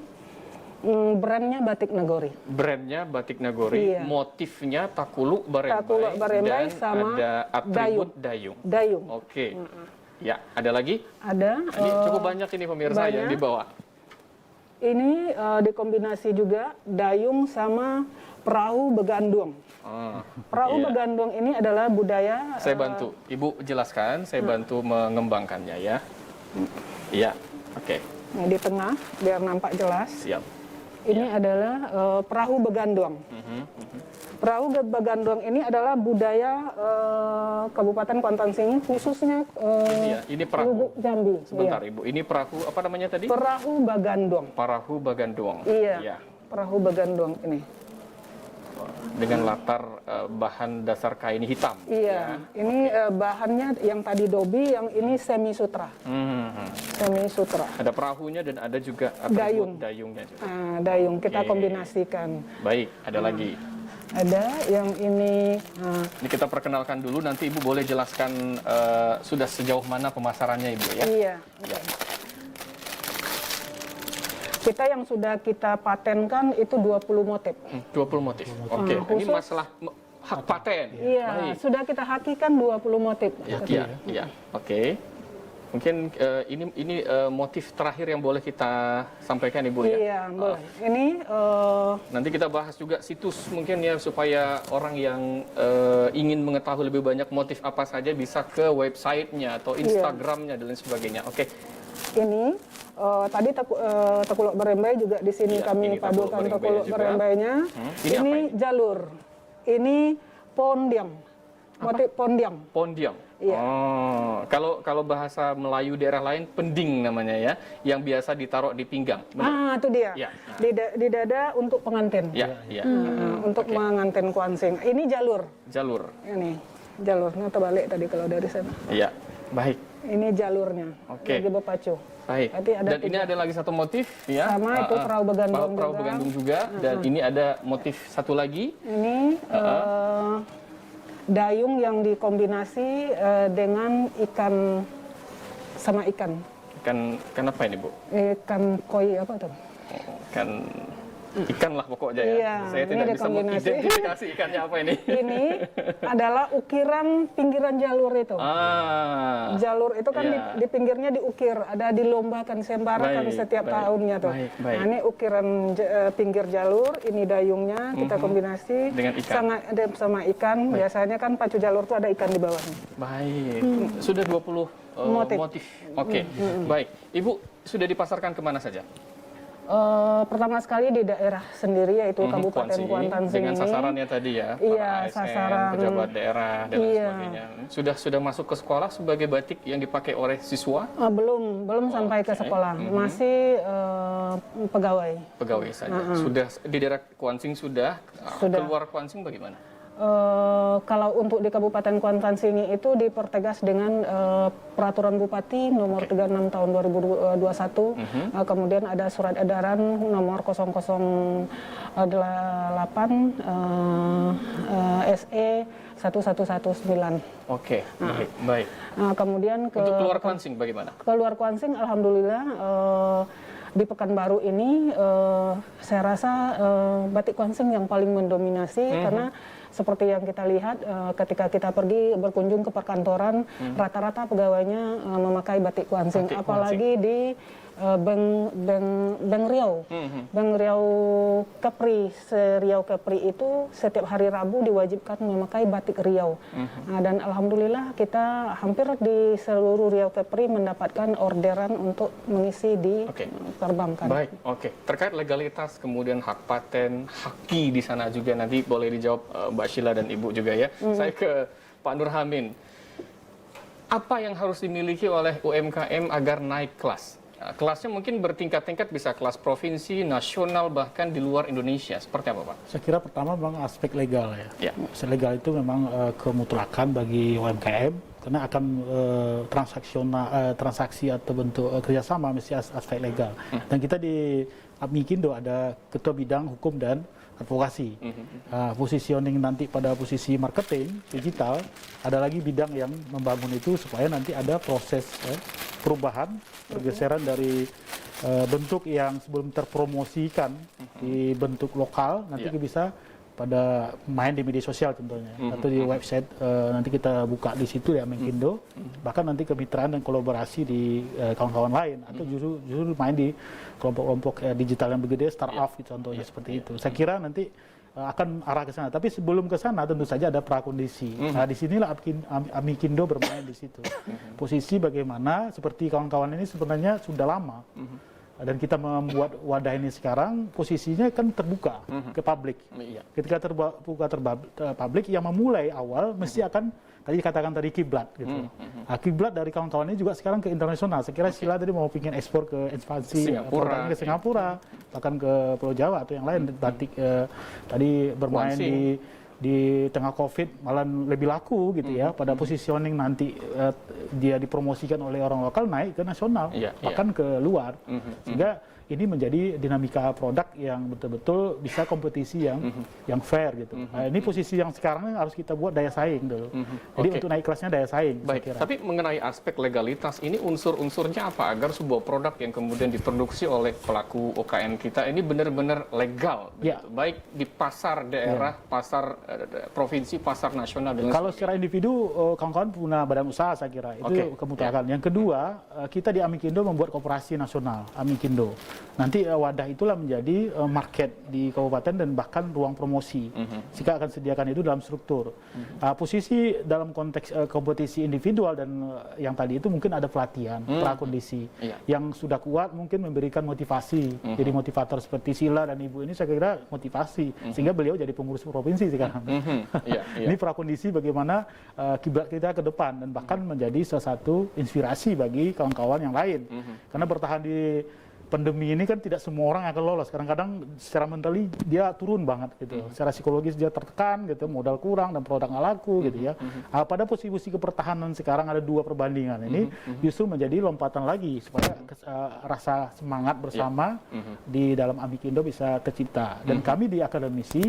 Brandnya batik Nagori. Brandnya batik Nagori, Iya. motifnya takuluk barembai, Takuluk barembai dan sama ada atribut dayung. Dayung. Oke. Ya, ada lagi? Ada. Ini cukup banyak ini pemirsa yang banyak. dibawa. Ini dikombinasi juga dayung sama perahu begandung. Perahu iya. begandung ini adalah budaya. Saya bantu. Ibu jelaskan, saya bantu mengembangkannya ya. Iya, oke. Di tengah biar nampak jelas. Siap. Ini adalah perahu begandung. Perahu begandung ini adalah budaya Kabupaten Kuantan Singi, khususnya Iya, ini perahu. Lubuk Jambi. Sebentar Iya. Ibu, ini perahu apa namanya tadi? Perahu bagandung. Perahu Baganduang. Iya. Perahu bagandung ini. Dengan latar bahan dasar kain hitam. Iya. Ini bahannya yang tadi dobi, yang ini semi sutra. Semi sutra. Ada perahunya dan ada juga Dayung. dayungnya juga. Dayung kita Oke. kombinasikan. Baik, ada lagi. Ada yang ini. Ini kita perkenalkan dulu, nanti Ibu boleh jelaskan sudah sejauh mana pemasarannya Ibu ya. Iya. Ya. Kita yang sudah kita patenkan itu 20 motif. 20 motif. Oke, ini khusus- masalah hak paten. Iya, Baik. sudah kita hakikan 20 motif. Iya, iya. Oke. Mungkin ini motif terakhir yang boleh kita sampaikan Ibu ya. Iya, boleh. Ini Nanti kita bahas juga situs mungkin ya supaya orang yang ingin mengetahui lebih banyak motif apa saja bisa ke websitenya atau Instagramnya dan lain sebagainya. Oke. ini tadi takuluk barembai juga di sini Iya, kami ini takuluk padukan barembainya takuluk juga. barembainya. Ini apa ini? jalur. Ini pondiang. Motif pondiang. Pondiang. Iya. Oh, kalau bahasa Melayu daerah lain pending namanya ya, yang biasa ditaruh di pinggang. Benar? Itu dia. Iya. Di dada untuk pengantin. Ya, ya. Untuk mengantin kuansing. Ini jalur. Jalur. Ini jalur. Nah, terbalik tadi kalau dari sana. Iya. Baik. Ini jalurnya. Oke. Lagi berpacu. Baik. Berarti ada Dan ini ada lagi satu motif ya. Sama itu perahu begandung Perahu juga. begandung juga. Dan ini ada motif satu lagi. Ini dayung yang dikombinasi dengan ikan sama ikan. Ikan apa ini, Bu? Ikan koi apa tuh? Oh, ikan lah pokoknya ya. Iya, Saya ini tidak ada bisa kombinasi. mengidentifikasi ikannya apa ini. Ini adalah ukiran pinggiran jalur itu. Jalur itu kan iya. di pinggirnya diukir, ada dilombakan, sembarakan Baik, setiap baik, tahunnya tuh. baik. Nah, ini ukiran pinggir jalur, ini dayungnya kita kombinasi Dengan ikan. sama ikan. Biasanya kan pacu jalur tuh ada ikan di bawahnya. Baik. Sudah 20 motif. Oke. Baik. Ibu sudah dipasarkan kemana saja? Pertama sekali di daerah sendiri yaitu Kabupaten Kuantan dengan ini. sasarannya tadi ya, Iya, para ASN, sasaran. pejabat daerah dan lain Iya. sebagainya. Sudah masuk ke sekolah sebagai batik yang dipakai oleh siswa, Belum sampai ke sekolah, masih pegawai. pegawai saja. Sudah di daerah Kuansing sudah. Sudah. Keluar Kuansing bagaimana? Kalau untuk di Kabupaten Kuantan sini itu dipertegas dengan Peraturan Bupati nomor 36 tahun 2021, kemudian ada surat edaran nomor 008 SE 1119. Oke, baik. Kemudian Untuk keluar Kuansing bagaimana? keluar Kuansing, alhamdulillah di Pekanbaru ini saya rasa batik Kuansing yang paling mendominasi karena seperti yang kita lihat ketika kita pergi berkunjung ke perkantoran, rata-rata pegawainya memakai batik Kuansing, apalagi di Beng Riau. Beng Riau Kepri, Riau Kepri itu setiap hari Rabu diwajibkan memakai batik Riau. Dan alhamdulillah kita hampir di seluruh Riau Kepri mendapatkan orderan untuk mengisi di perbankan. Baik, oke. Terkait legalitas, kemudian hak paten, haki di sana juga nanti boleh dijawab Mbak Sheila dan Ibu juga ya. Saya ke Pak Nurhamin. Apa yang harus dimiliki oleh UMKM agar naik kelas? Kelasnya mungkin bertingkat-tingkat, bisa kelas provinsi, nasional, bahkan di luar Indonesia. Seperti apa, Pak? Saya kira pertama memang aspek legal ya. Ya. Aspek legal itu memang kemutlakan bagi UMKM karena akan transaksi atau bentuk kerjasama mesti aspek legal. Dan kita di Amikindo ada ketua bidang hukum dan advokasi. Positioning nanti pada posisi marketing digital, ada lagi bidang yang membangun itu supaya nanti ada proses perubahan, pergeseran dari bentuk yang sebelum terpromosikan di bentuk lokal, nanti bisa pada main di media sosial contohnya, atau di website nanti kita buka di situ ya Amikindo, bahkan nanti kemitraan dan kolaborasi di kawan-kawan lain, atau justru main di kelompok-kelompok digital yang bergede, startup gitu, contohnya seperti itu. Saya kira nanti akan arah ke sana. Tapi sebelum ke sana tentu saja ada prakondisi. Nah, disinilah Amikindo bermain di situ. Posisi bagaimana seperti kawan-kawan ini sebenarnya sudah lama. Dan kita membuat wadah ini sekarang posisinya kan terbuka ke publik. Ketika terbuka publik, yang memulai awal mesti akan tadi dikatakan tadi kiblat gitu. Kiblat dari kawan-kawan ini juga sekarang ke internasional. Saya kira Sheila tadi mau bikin ekspor ke ekspansi produknya ke Singapura, bahkan ke Pulau Jawa atau yang lain. Batik tadi bermain di tengah COVID malah lebih laku gitu ya. Pada positioning nanti dia dipromosikan oleh orang lokal naik ke nasional, bahkan ke luar. Sehingga ini menjadi dinamika produk yang betul-betul bisa kompetisi yang fair gitu. Nah, ini posisi yang sekarang harus kita buat daya saing dulu. Jadi untuk naik kelasnya daya saing. Baik, tapi mengenai aspek legalitas ini unsur-unsurnya apa agar sebuah produk yang kemudian diproduksi oleh pelaku UKM kita ini benar-benar legal, begitu? Baik di pasar daerah, pasar provinsi, pasar nasional dan kalau secara individu kawan-kawan punya badan usaha saya kira itu kemutlakan. Yang kedua kita di Amikindo membuat koperasi nasional Amikindo. Nanti wadah itulah menjadi market di kabupaten dan bahkan ruang promosi. Jika akan sediakan itu dalam struktur. Posisi dalam konteks kompetisi individual dan yang tadi itu mungkin ada pelatihan, prakondisi. Yang sudah kuat mungkin memberikan motivasi. Jadi motivator seperti Sheila dan Ibu ini saya kira motivasi. Sehingga beliau jadi pengurus provinsi sekarang. Ini prakondisi bagaimana kiblat kita ke depan dan bahkan menjadi salah satu inspirasi bagi kawan-kawan yang lain. Karena bertahan di pandemi ini kan tidak semua orang akan lolos. Kadang-kadang secara mentali dia turun banget gitu. Secara psikologis dia tertekan gitu, modal kurang dan produk nggak laku gitu ya. Pada posisi kepertahanan sekarang ada dua perbandingan ini justru menjadi lompatan lagi supaya rasa semangat bersama di dalam Amikindo bisa tercipta. Dan kami di akademisi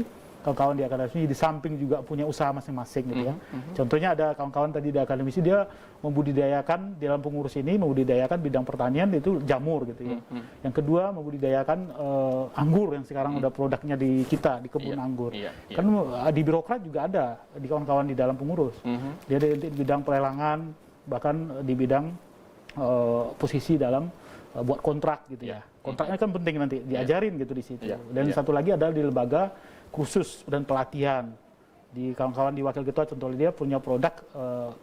kawan-kawan di akademisi di samping juga punya usaha masing-masing gitu ya. Contohnya ada kawan-kawan tadi di akademisi dia membudidayakan di dalam pengurus ini membudidayakan bidang pertanian itu jamur gitu ya. Yang kedua membudidayakan anggur yang sekarang udah produknya di kita di kebun anggur. Kan di birokrat juga ada di kawan-kawan di dalam pengurus. Dia ada di bidang pelelangan bahkan di bidang posisi dalam buat kontrak gitu ya. Kontraknya kan penting nanti diajarin gitu di situ. Dan satu lagi adalah di lembaga kursus dan pelatihan. Di kawan-kawan di wakil ketua contohnya dia punya produk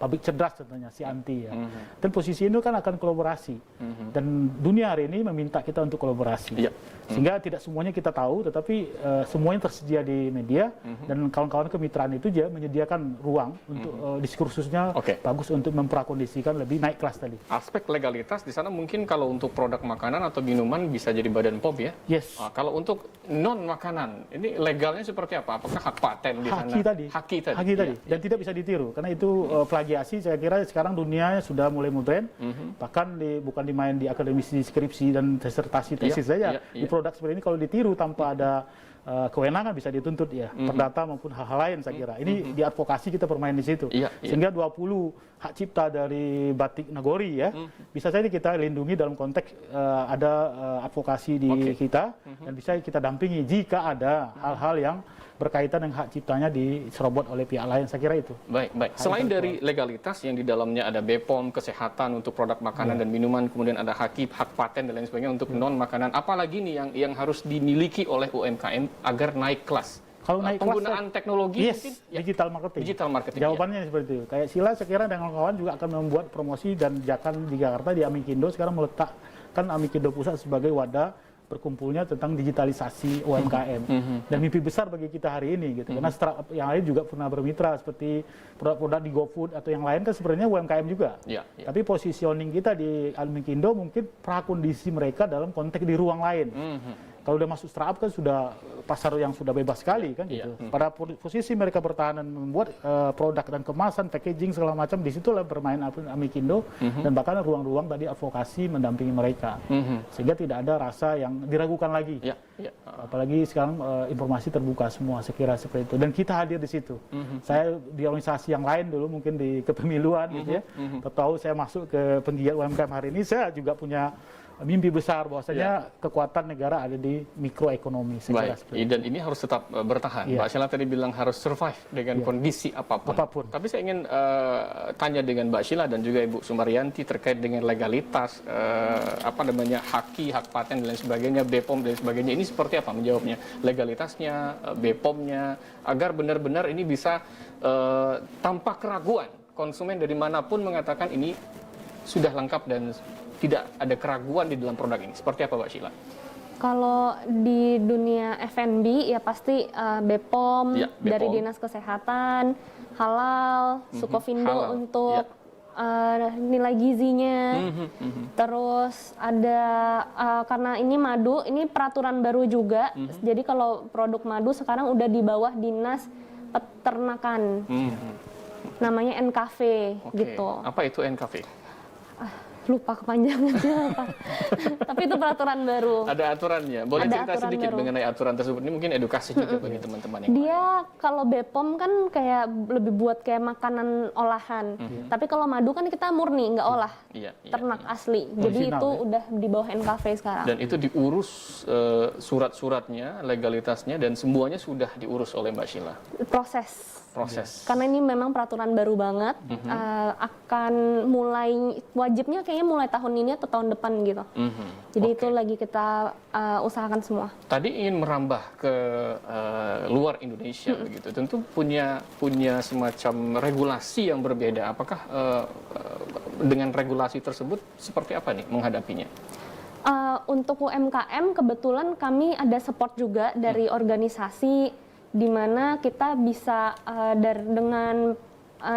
pabrik cerdas contohnya si Anti ya. Dan posisi itu kan akan kolaborasi. Dan dunia hari ini meminta kita untuk kolaborasi. Sehingga tidak semuanya kita tahu tetapi semuanya tersedia di media dan kawan-kawan kemitraan itu dia menyediakan ruang untuk diskursusnya bagus untuk memprakondisikan lebih naik kelas tadi. Aspek legalitas di sana mungkin kalau untuk produk makanan atau minuman bisa jadi badan POM ya. Yes. Kalau untuk non makanan ini legalnya seperti apa? Apakah hak paten di sana? Haki tadi. Dan tidak bisa ditiru karena itu plagiasi. Saya kira sekarang dunia sudah mulai modern. Bahkan bukan dimain di akademisi skripsi dan disertasi tesis saja. Di produk seperti ini kalau ditiru tanpa ada kewenangan bisa dituntut ya, perdata maupun hal-hal lain saya kira. Ini di advokasi kita bermain di situ. Sehingga 20 hak cipta dari batik Nagori ya, bisa saja kita lindungi dalam konteks ada advokasi di kita dan bisa kita dampingi jika ada hal-hal yang berkaitan dengan hak ciptanya diserobot oleh pihak lain, saya kira itu. Baik. Selain dari legalitas yang di dalamnya ada BPOM, kesehatan untuk produk makanan dan minuman, kemudian ada hak paten dan lain sebagainya untuk non makanan. Apalagi nih yang harus dimiliki oleh UMKM agar naik kelas? Kalau naik penggunaan kelas, teknologi mungkin digital marketing. Digital marketing. Jawabannya seperti itu. Kayak Sila saya kira dengan kawan juga akan membuat promosi dan jakan di Jakarta di Amikindo sekarang meletakkan Amikindo Pusat sebagai wadah berkumpulnya tentang digitalisasi UMKM dan mimpi besar bagi kita hari ini gitu. Karena startup yang lain juga pernah bermitra seperti produk-produk di GoFood atau yang lain kan sebenarnya UMKM juga. Tapi positioning kita di Amikindo mungkin prakondisi mereka dalam konteks di ruang lain. Kalau udah masuk startup kan sudah pasar yang sudah bebas sekali kan gitu. Pada posisi mereka bertahan dan membuat produk dan kemasan, packaging segala macam, disitulah bermain Amikindo dan bahkan ruang-ruang tadi advokasi mendampingi mereka. Sehingga tidak ada rasa yang diragukan lagi. Apalagi sekarang informasi terbuka semua, saya kira seperti itu. Dan kita hadir di situ. Saya di organisasi yang lain dulu mungkin di kepemiluan gitu ya. Tahu saya masuk ke penggiat UMKM hari ini, saya juga punya mimpi besar bahwasanya kekuatan negara ada di mikroekonomi. Dan ini harus tetap bertahan. Mbak Sheila tadi bilang harus survive dengan kondisi apapun. Tapi saya ingin tanya dengan Mbak Sheila dan juga Ibu Sumaryanti terkait dengan legalitas, hak paten dan lain sebagainya, BPOM dan lain sebagainya. Ini seperti apa menjawabnya? Legalitasnya, BPOM-nya, agar benar-benar ini bisa tanpa keraguan konsumen dari manapun mengatakan ini sudah lengkap dan tidak ada keraguan di dalam produk ini. Seperti apa, Mbak Sheila? Kalau di dunia F&B ya pasti BPOM, dari Dinas Kesehatan, halal, Sukovindo untuk nilai gizinya. Terus ada karena ini madu, ini peraturan baru juga. Jadi kalau produk madu sekarang udah di bawah Dinas Peternakan. Namanya NKV gitu. Apa itu NKV? Lupa kepanjangannya apa. Tapi itu peraturan baru. Ada aturannya. Boleh cerita sedikit mengenai aturan tersebut? Ini mungkin edukasi juga bagi teman-teman yang dia kalau BPOM kan kayak lebih buat kayak makanan olahan. Tapi kalau madu kan kita murni, nggak olah. Ternak asli. Jadi itu udah di bawah NKV sekarang. Dan itu diurus surat-suratnya, legalitasnya, dan semuanya sudah diurus oleh Mbak Sheila. Proses. Karena ini memang peraturan baru banget, akan mulai wajibnya kayaknya mulai tahun ini atau tahun depan gitu. Jadi itu lagi kita usahakan semua. Tadi ingin merambah ke luar Indonesia begitu, tentu punya semacam regulasi yang berbeda. Apakah dengan regulasi tersebut seperti apa nih menghadapinya? Untuk UMKM kebetulan kami ada support juga dari organisasi di mana kita bisa dengan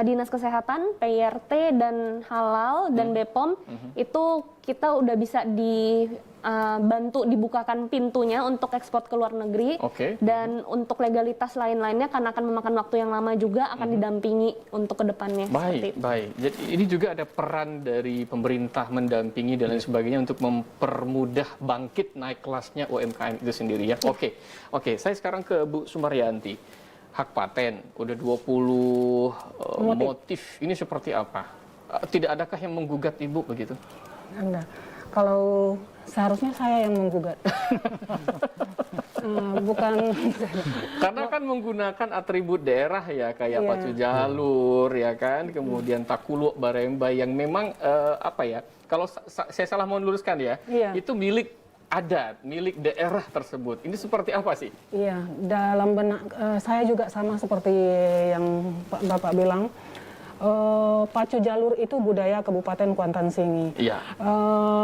Dinas Kesehatan, PYRT, dan Halal, dan BPOM, itu kita udah bisa dibantu dibukakan pintunya untuk ekspor ke luar negeri. Oke. Dan untuk legalitas lain-lainnya, karena akan memakan waktu yang lama juga, akan didampingi untuk kedepannya. seperti itu. Baik. Jadi ini juga ada peran dari pemerintah mendampingi dan lain sebagainya untuk mempermudah bangkit naik kelasnya UMKM itu sendiri ya. Oke. Saya sekarang ke Bu Sumaryanti. Hak paten udah 20 motif. Ini seperti apa? Tidak adakah yang menggugat Ibu begitu? Enggak. Kalau seharusnya saya yang menggugat. Bukan. Karena kan menggunakan atribut daerah ya, kayak Iya. pacu jalur ya kan, kemudian takuluk barembay yang memang apa ya? Kalau saya salah mau luruskan ya, Iya. itu milik adat, milik daerah tersebut. Ini seperti apa sih? Iya, dalam benak saya juga sama seperti yang Bapak bilang. Pacu jalur itu budaya Kabupaten Kuantan Sengi. Iya.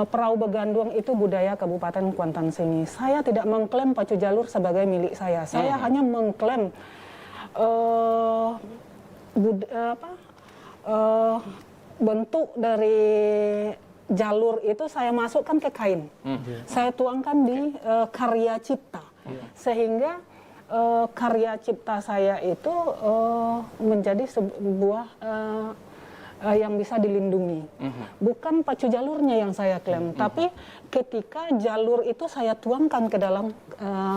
Perahu Begandung itu budaya Kabupaten Kuantan Sengi. Saya tidak mengklaim pacu jalur sebagai milik saya. Saya hanya mengklaim bentuk dari jalur itu saya masukkan ke kain. Saya tuangkan di karya cipta. Sehingga karya cipta saya itu menjadi sebuah yang bisa dilindungi. Bukan pacu jalurnya yang saya klaim, tapi ketika jalur itu saya tuangkan ke dalam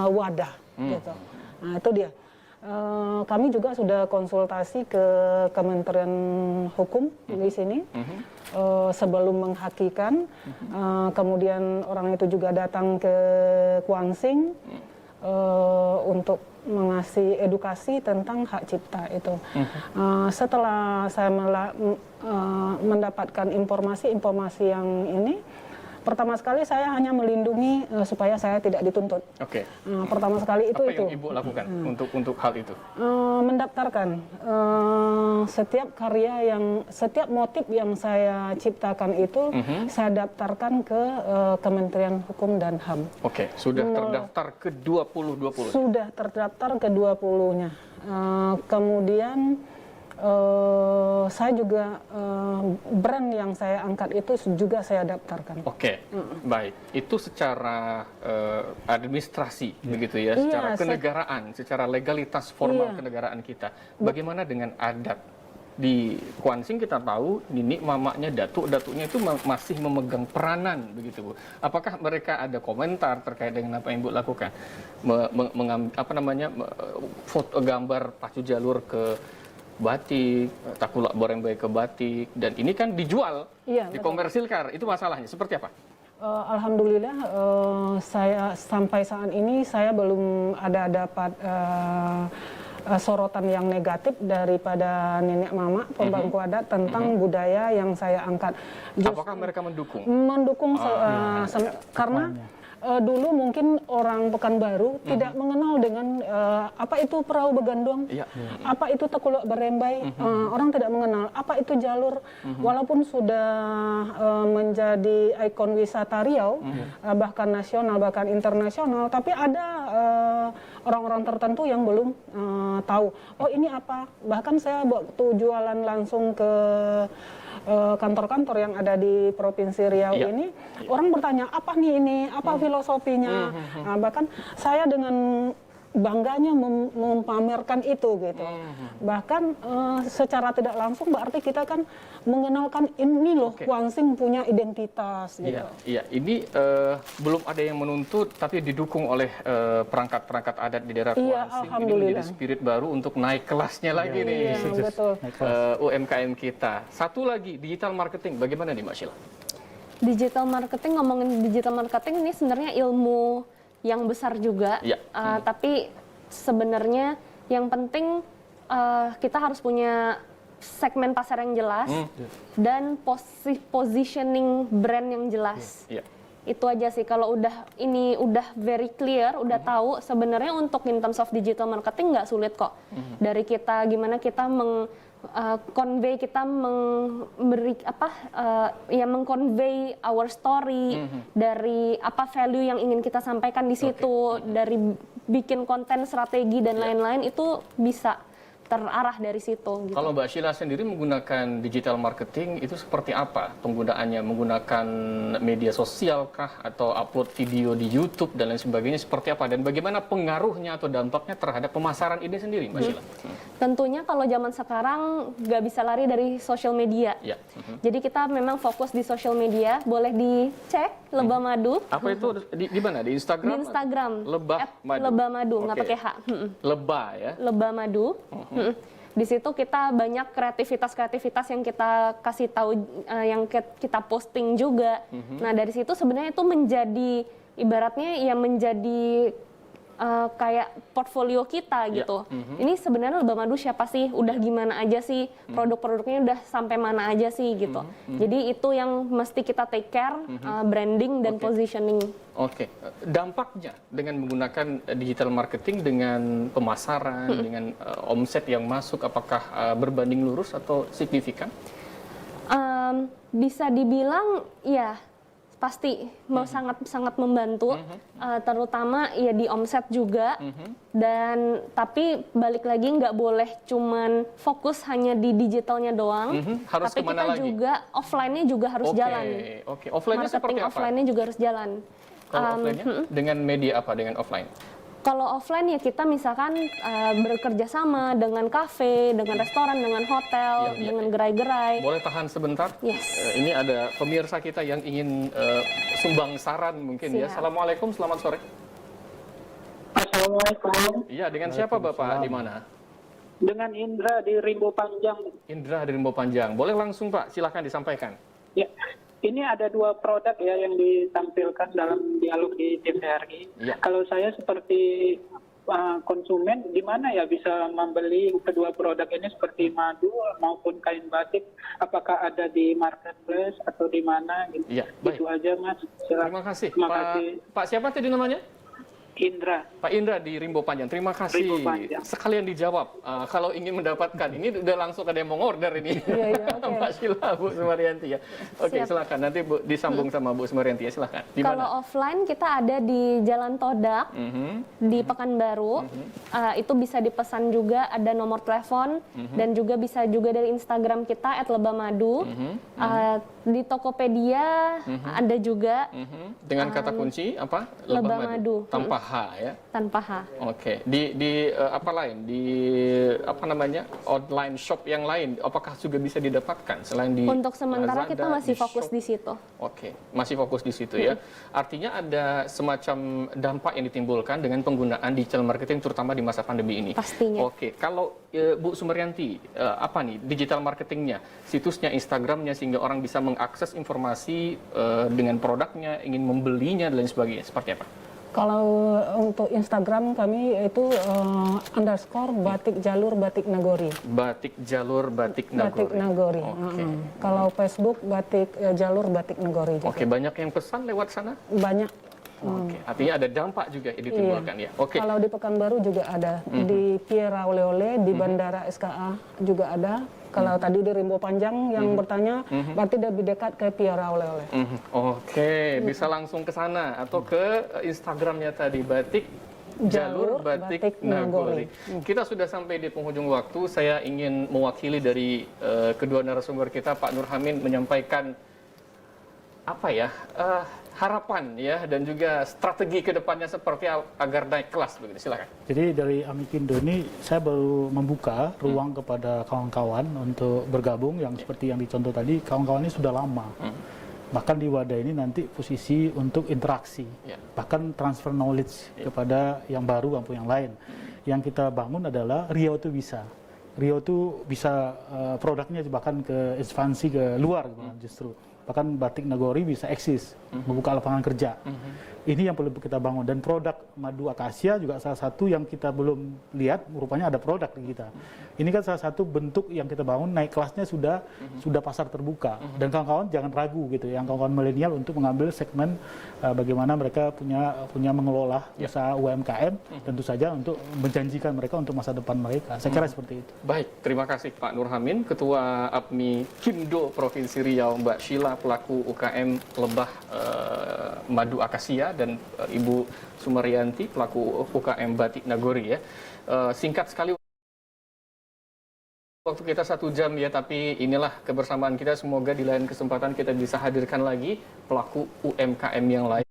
wadah. Gitu. Nah, itu dia. Kami juga sudah konsultasi ke Kementerian Hukum di sini sebelum menghakikan. Kemudian orang itu juga datang ke Kuansing untuk mengasih edukasi tentang hak cipta itu. Setelah saya mendapatkan informasi yang ini, pertama sekali saya hanya melindungi supaya saya tidak dituntut. Oke. Pertama sekali itu. Apa yang Ibu lakukan untuk hal itu? Mendaftarkan setiap motif yang saya ciptakan itu saya daftarkan ke Kementerian Hukum dan HAM. Oke, sudah terdaftar ke 2020. Sudah terdaftar ke 20-nya. Kemudian saya juga brand yang saya angkat itu juga saya daftarkan. Oke, baik. Itu secara administrasi, begitu ya, Iya, secara kenegaraan, secara legalitas formal kenegaraan kita. Bagaimana dengan adat? Di Kuansing kita tahu nenek mamanya datuknya itu masih memegang peranan begitu Bu. Apakah mereka ada komentar terkait dengan apa yang Ibu lakukan? Foto gambar pacu jalur ke batik, takulak barembay ke batik, dan ini kan dijual, dikomersilkan. Itu masalahnya seperti apa? Alhamdulillah saya sampai saat ini saya belum ada dapat sorotan yang negatif daripada nenek mama pembangku adat tentang budaya yang saya angkat. Apakah mereka mendukung? Mendukung karena dulu mungkin orang Pekanbaru tidak mengenal dengan apa itu perahu begandung, apa itu takuluk barembay, orang tidak mengenal apa itu jalur, walaupun sudah menjadi ikon wisata Riau, bahkan nasional bahkan internasional, tapi ada orang-orang tertentu yang belum tahu. Oh ini apa? Bahkan saya waktu jualan langsung ke kantor-kantor yang ada di Provinsi Riau ini, orang bertanya, apa nih ini, apa filosofinya. Nah, bahkan saya dengan bangganya mempamerkan itu gitu. Bahkan secara tidak langsung berarti kita kan mengenalkan ini loh, Kuansing punya identitas gitu. Iya, ini belum ada yang menuntut tapi didukung oleh perangkat-perangkat adat di daerah Kuansing. Ini menjadi spirit baru untuk naik kelasnya lagi nih. Betul. UMKM kita. Satu lagi, digital marketing. Bagaimana nih Mbak Sheila? Digital marketing, ngomongin digital marketing ini sebenarnya ilmu yang besar juga, tapi sebenarnya yang penting kita harus punya segmen pasar yang jelas dan positioning brand yang jelas. Itu aja sih. Kalau ini udah very clear, udah tahu sebenarnya untuk in terms of digital marketing nggak sulit kok. Dari kita gimana kita convey, kita mengconvey our story, dari apa value yang ingin kita sampaikan di situ, dari bikin konten strategi dan lain-lain itu bisa. terarah dari situ. Gitu. Kalau Mbak Sheila sendiri menggunakan digital marketing itu seperti apa penggunaannya? Menggunakan media sosial kah atau upload video di YouTube dan lain sebagainya seperti apa? Dan bagaimana pengaruhnya atau dampaknya terhadap pemasaran ini sendiri, Mbak Sheila? Tentunya kalau zaman sekarang nggak bisa lari dari social media. Ya. Jadi kita memang fokus di social media. Boleh dicek Lebah Madu. Apa itu di mana? Di Instagram? Di Instagram. Lebah Madu. Lebah Madu, nggak Oke. pakai H. Lebah ya. Lebah Madu. Di situ kita banyak kreativitas yang kita kasih tahu, yang kita posting juga. Nah dari situ sebenarnya itu menjadi ibaratnya ya menjadi kayak portfolio kita gitu. Ini sebenarnya Lebah Madu siapa sih? Udah gimana aja sih? Produk-produknya udah sampai mana aja sih gitu. Jadi itu yang mesti kita take care, branding dan positioning. Oke, dampaknya dengan menggunakan digital marketing dengan pemasaran, dengan omset yang masuk, apakah berbanding lurus atau signifikan? Bisa dibilang ya pasti sangat membantu, terutama ya di omset juga. Dan tapi balik lagi nggak boleh cuman fokus hanya di digitalnya doang, Harus tapi kemana kita lagi? juga offline-nya juga harus jalan. Oke, offline-nya seperti Marketing apa? offline-nya juga harus jalan. Kalau offline-nya dengan media apa? Dengan offline? Kalau offline ya kita misalkan bekerja sama dengan kafe, dengan restoran, dengan hotel, Iya. dengan gerai-gerai. Boleh tahan sebentar? Yes. Ini ada pemirsa kita yang ingin sumbang saran mungkin ya. Siap. Assalamualaikum, selamat sore. Assalamualaikum. Iya, dengan siapa Bapak? Di mana? Dengan Indra di Rimbo Panjang. Indra dari Rimbo Panjang. Boleh langsung Pak, silakan disampaikan. Ya, ini ada dua produk ya yang ditampilkan dalam dialog di TVRI. Ya. Kalau saya seperti konsumen, di mana ya bisa membeli kedua produk ini seperti madu maupun kain batik? Apakah ada di marketplace atau di mana? Gitu. Iya, baik. Itu aja Mas. Silakan. Terima kasih. Terima Pak, kasih. Pak siapa tadi namanya? Indra. Pak Indra di Rimbo Panjang. Terima kasih. Rimbo Panjang. Sekalian dijawab. Kalau ingin mendapatkan ini udah langsung ada yang mau order ini. Iya, oke. Mbak Sheila, Bu Sumaryanti ya. Oke, Siap. silakan. Nanti Bu disambung sama Bu Sumaryanti ya. Silakan. Di Kalau mana? offline kita ada di Jalan Todak, di Pekanbaru. Itu bisa dipesan juga, ada nomor telepon, dan juga bisa juga dari Instagram kita @lebahmadu. Di Tokopedia ada juga Dengan kata kunci apa? Lebah Madu. Tanpa H ya. tanpa H. Oke, di apa lain? Di apa namanya? Online shop yang lain, apakah juga bisa didapatkan selain di Untuk sementara Lazada, kita masih di fokus Shop? di situ. Oke, masih fokus di situ ya. Artinya ada semacam dampak yang ditimbulkan dengan penggunaan digital marketing terutama di masa pandemi ini. Pastinya. Oke, kalau Bu Sumaryanti, apa nih digital marketingnya, situsnya, Instagramnya sehingga orang bisa mengakses informasi dengan produknya, ingin membelinya dan lain sebagainya. Seperti apa? Kalau untuk Instagram kami itu underscore batik jalur batik nagori. Batik jalur batik nagori. Batik nagori. Oke. Kalau Facebook batik jalur batik nagori juga. Oke, banyak yang pesan lewat sana? Banyak. Oke, artinya ada dampak juga yang ditimbulkan ya. Oke. Kalau di Pekanbaru juga ada, di Piera Oleh-Oleh, di Bandara SKA juga ada. Kalau tadi di Rimbo Panjang yang bertanya, berarti lebih dekat ke Piera Oleh-Oleh. Oke, bisa langsung ke sana atau ke Instagramnya tadi batik jalur Jalur batik Batik nagori. Nagori. Kita sudah sampai di penghujung waktu. Saya ingin mewakili dari kedua narasumber kita, Pak Nurhamin, menyampaikan apa ya harapan ya dan juga strategi kedepannya seperti agar naik kelas begitu. Silakan. Jadi dari Amikindo ini saya baru membuka ruang kepada kawan-kawan untuk bergabung yang seperti yang dicontoh tadi, kawan-kawan ini sudah lama. Bahkan di wadah ini nanti posisi untuk interaksi, Ya. bahkan transfer knowledge kepada yang baru maupun yang lain. Yang kita bangun adalah Riau itu bisa. Riau itu bisa produknya bahkan ke ekspansi ke luar justru. Bahkan batik nagori bisa eksis, membuka lapangan kerja. Ini yang perlu kita bangun. Dan produk madu akasia juga salah satu yang kita belum lihat, rupanya ada produk di kita. Ini kan salah satu bentuk yang kita bangun, naik kelasnya sudah pasar terbuka. Dan kawan-kawan jangan ragu gitu, yang kawan-kawan milenial untuk mengambil segmen bagaimana mereka punya mengelola usaha UMKM, tentu saja untuk menjanjikan mereka untuk masa depan mereka. Saya kira seperti itu. Baik, terima kasih Pak Nurhamin, Ketua APMI Kindo Provinsi Riau, Mbak Sheila, pelaku UKM Lebah Madu Akasia, dan Ibu Sumaryanti, pelaku UKM Batik Nagori ya. Singkat sekali Waktu kita 1 jam ya, tapi inilah kebersamaan kita. Semoga di lain kesempatan kita bisa hadirkan lagi pelaku UMKM yang lain.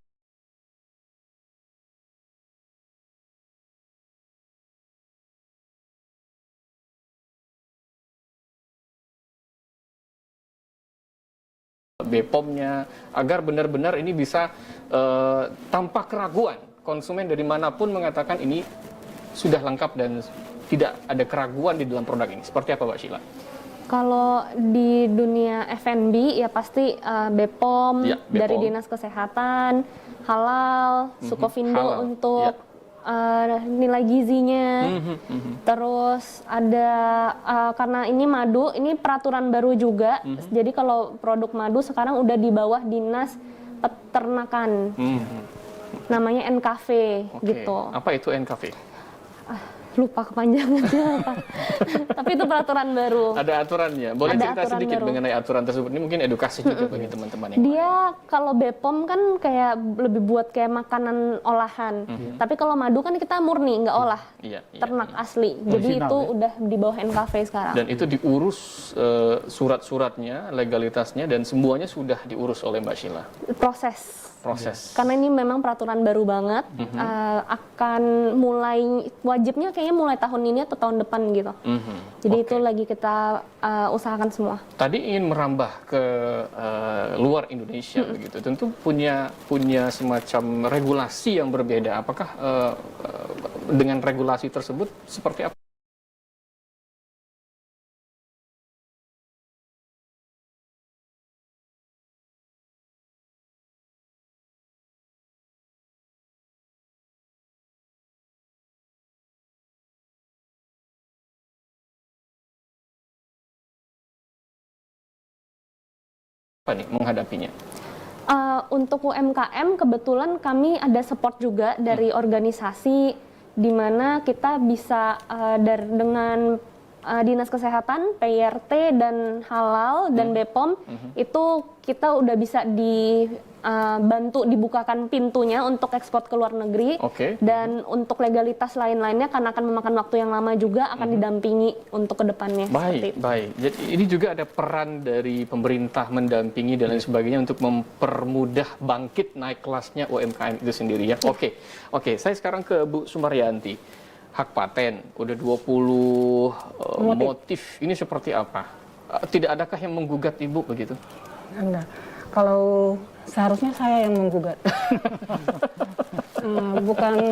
BPOM-nya, agar benar-benar ini bisa tanpa keraguan konsumen dari manapun mengatakan ini sudah lengkap dan tidak ada keraguan di dalam produk ini. Seperti apa, Mbak Sheila? Kalau di dunia F&B ya pasti BPOM, Ya, BPOM. dari Dinas Kesehatan, halal, Sukovindo halal, untuk nilai gizinya. Terus ada karena ini madu, ini peraturan baru juga. Jadi kalau produk madu sekarang udah di bawah Dinas Peternakan. Namanya NKV Oke. gitu. Apa itu NKV? Lupa kepanjangannya apa. Tapi itu peraturan baru. Ada aturannya. Boleh Ada cerita aturan sedikit baru. mengenai aturan tersebut? Ini mungkin edukasi juga bagi teman-teman yang lain. Dia kalau BPOM kan kayak lebih buat kayak makanan olahan. Tapi kalau madu kan kita murni, nggak olah. Iya, iya, Ternak asli. Jadi Original, itu ya? udah di bawah NKV sekarang. Dan itu diurus surat-suratnya, legalitasnya, dan semuanya sudah diurus oleh Mbak Sheila. Proses. Karena ini memang peraturan baru banget. Akan mulai, wajibnya kayaknya mulai tahun ini atau tahun depan gitu. Jadi itu lagi kita usahakan semua. Tadi ingin merambah ke luar Indonesia begitu. Tentu punya semacam regulasi yang berbeda. Apakah dengan regulasi tersebut seperti apa? Apa nih menghadapinya? Untuk UMKM kebetulan kami ada support juga dari organisasi di mana kita bisa dengan Dinas Kesehatan, PYRT dan Halal dan BPOM itu kita udah bisa dibantu dibukakan pintunya untuk ekspor ke luar negeri. Oke. Dan untuk legalitas lain-lainnya karena akan memakan waktu yang lama juga akan didampingi untuk kedepannya. Seperti Baik, itu. baik. Jadi ini juga ada peran dari pemerintah mendampingi dan lain sebagainya untuk mempermudah bangkit naik kelasnya UMKM itu sendiri ya. Oke, Saya sekarang ke Bu Sumaryanti. Hak paten, udah 20 motif. Ini seperti apa? Tidak adakah yang menggugat Ibu begitu? Enggak. Kalau seharusnya saya yang menggugat. Bukan.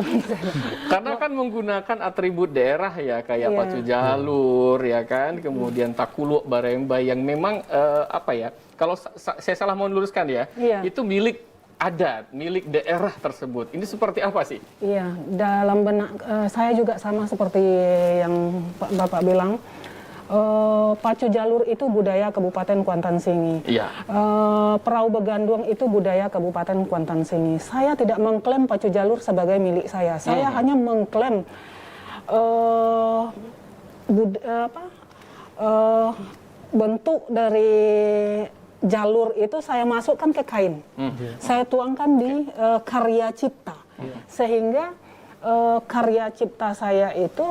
Karena kan menggunakan atribut daerah ya, kayak Iya. pacu jalur ya kan, kemudian takuluk baremba yang memang apa ya? Kalau saya salah mau luruskan ya, Iya. itu milik adat, milik daerah tersebut. Ini seperti apa sih? Iya, dalam benak saya juga sama seperti yang Bapak bilang. Pacu jalur itu budaya Kabupaten Kuantan Singi. Iya. Perahu begandung itu budaya Kabupaten Kuantan Singi. Saya tidak mengklaim pacu jalur sebagai milik saya. Saya hanya mengklaim bentuk dari jalur itu saya masukkan ke kain. Saya tuangkan di karya cipta. Sehingga karya cipta saya itu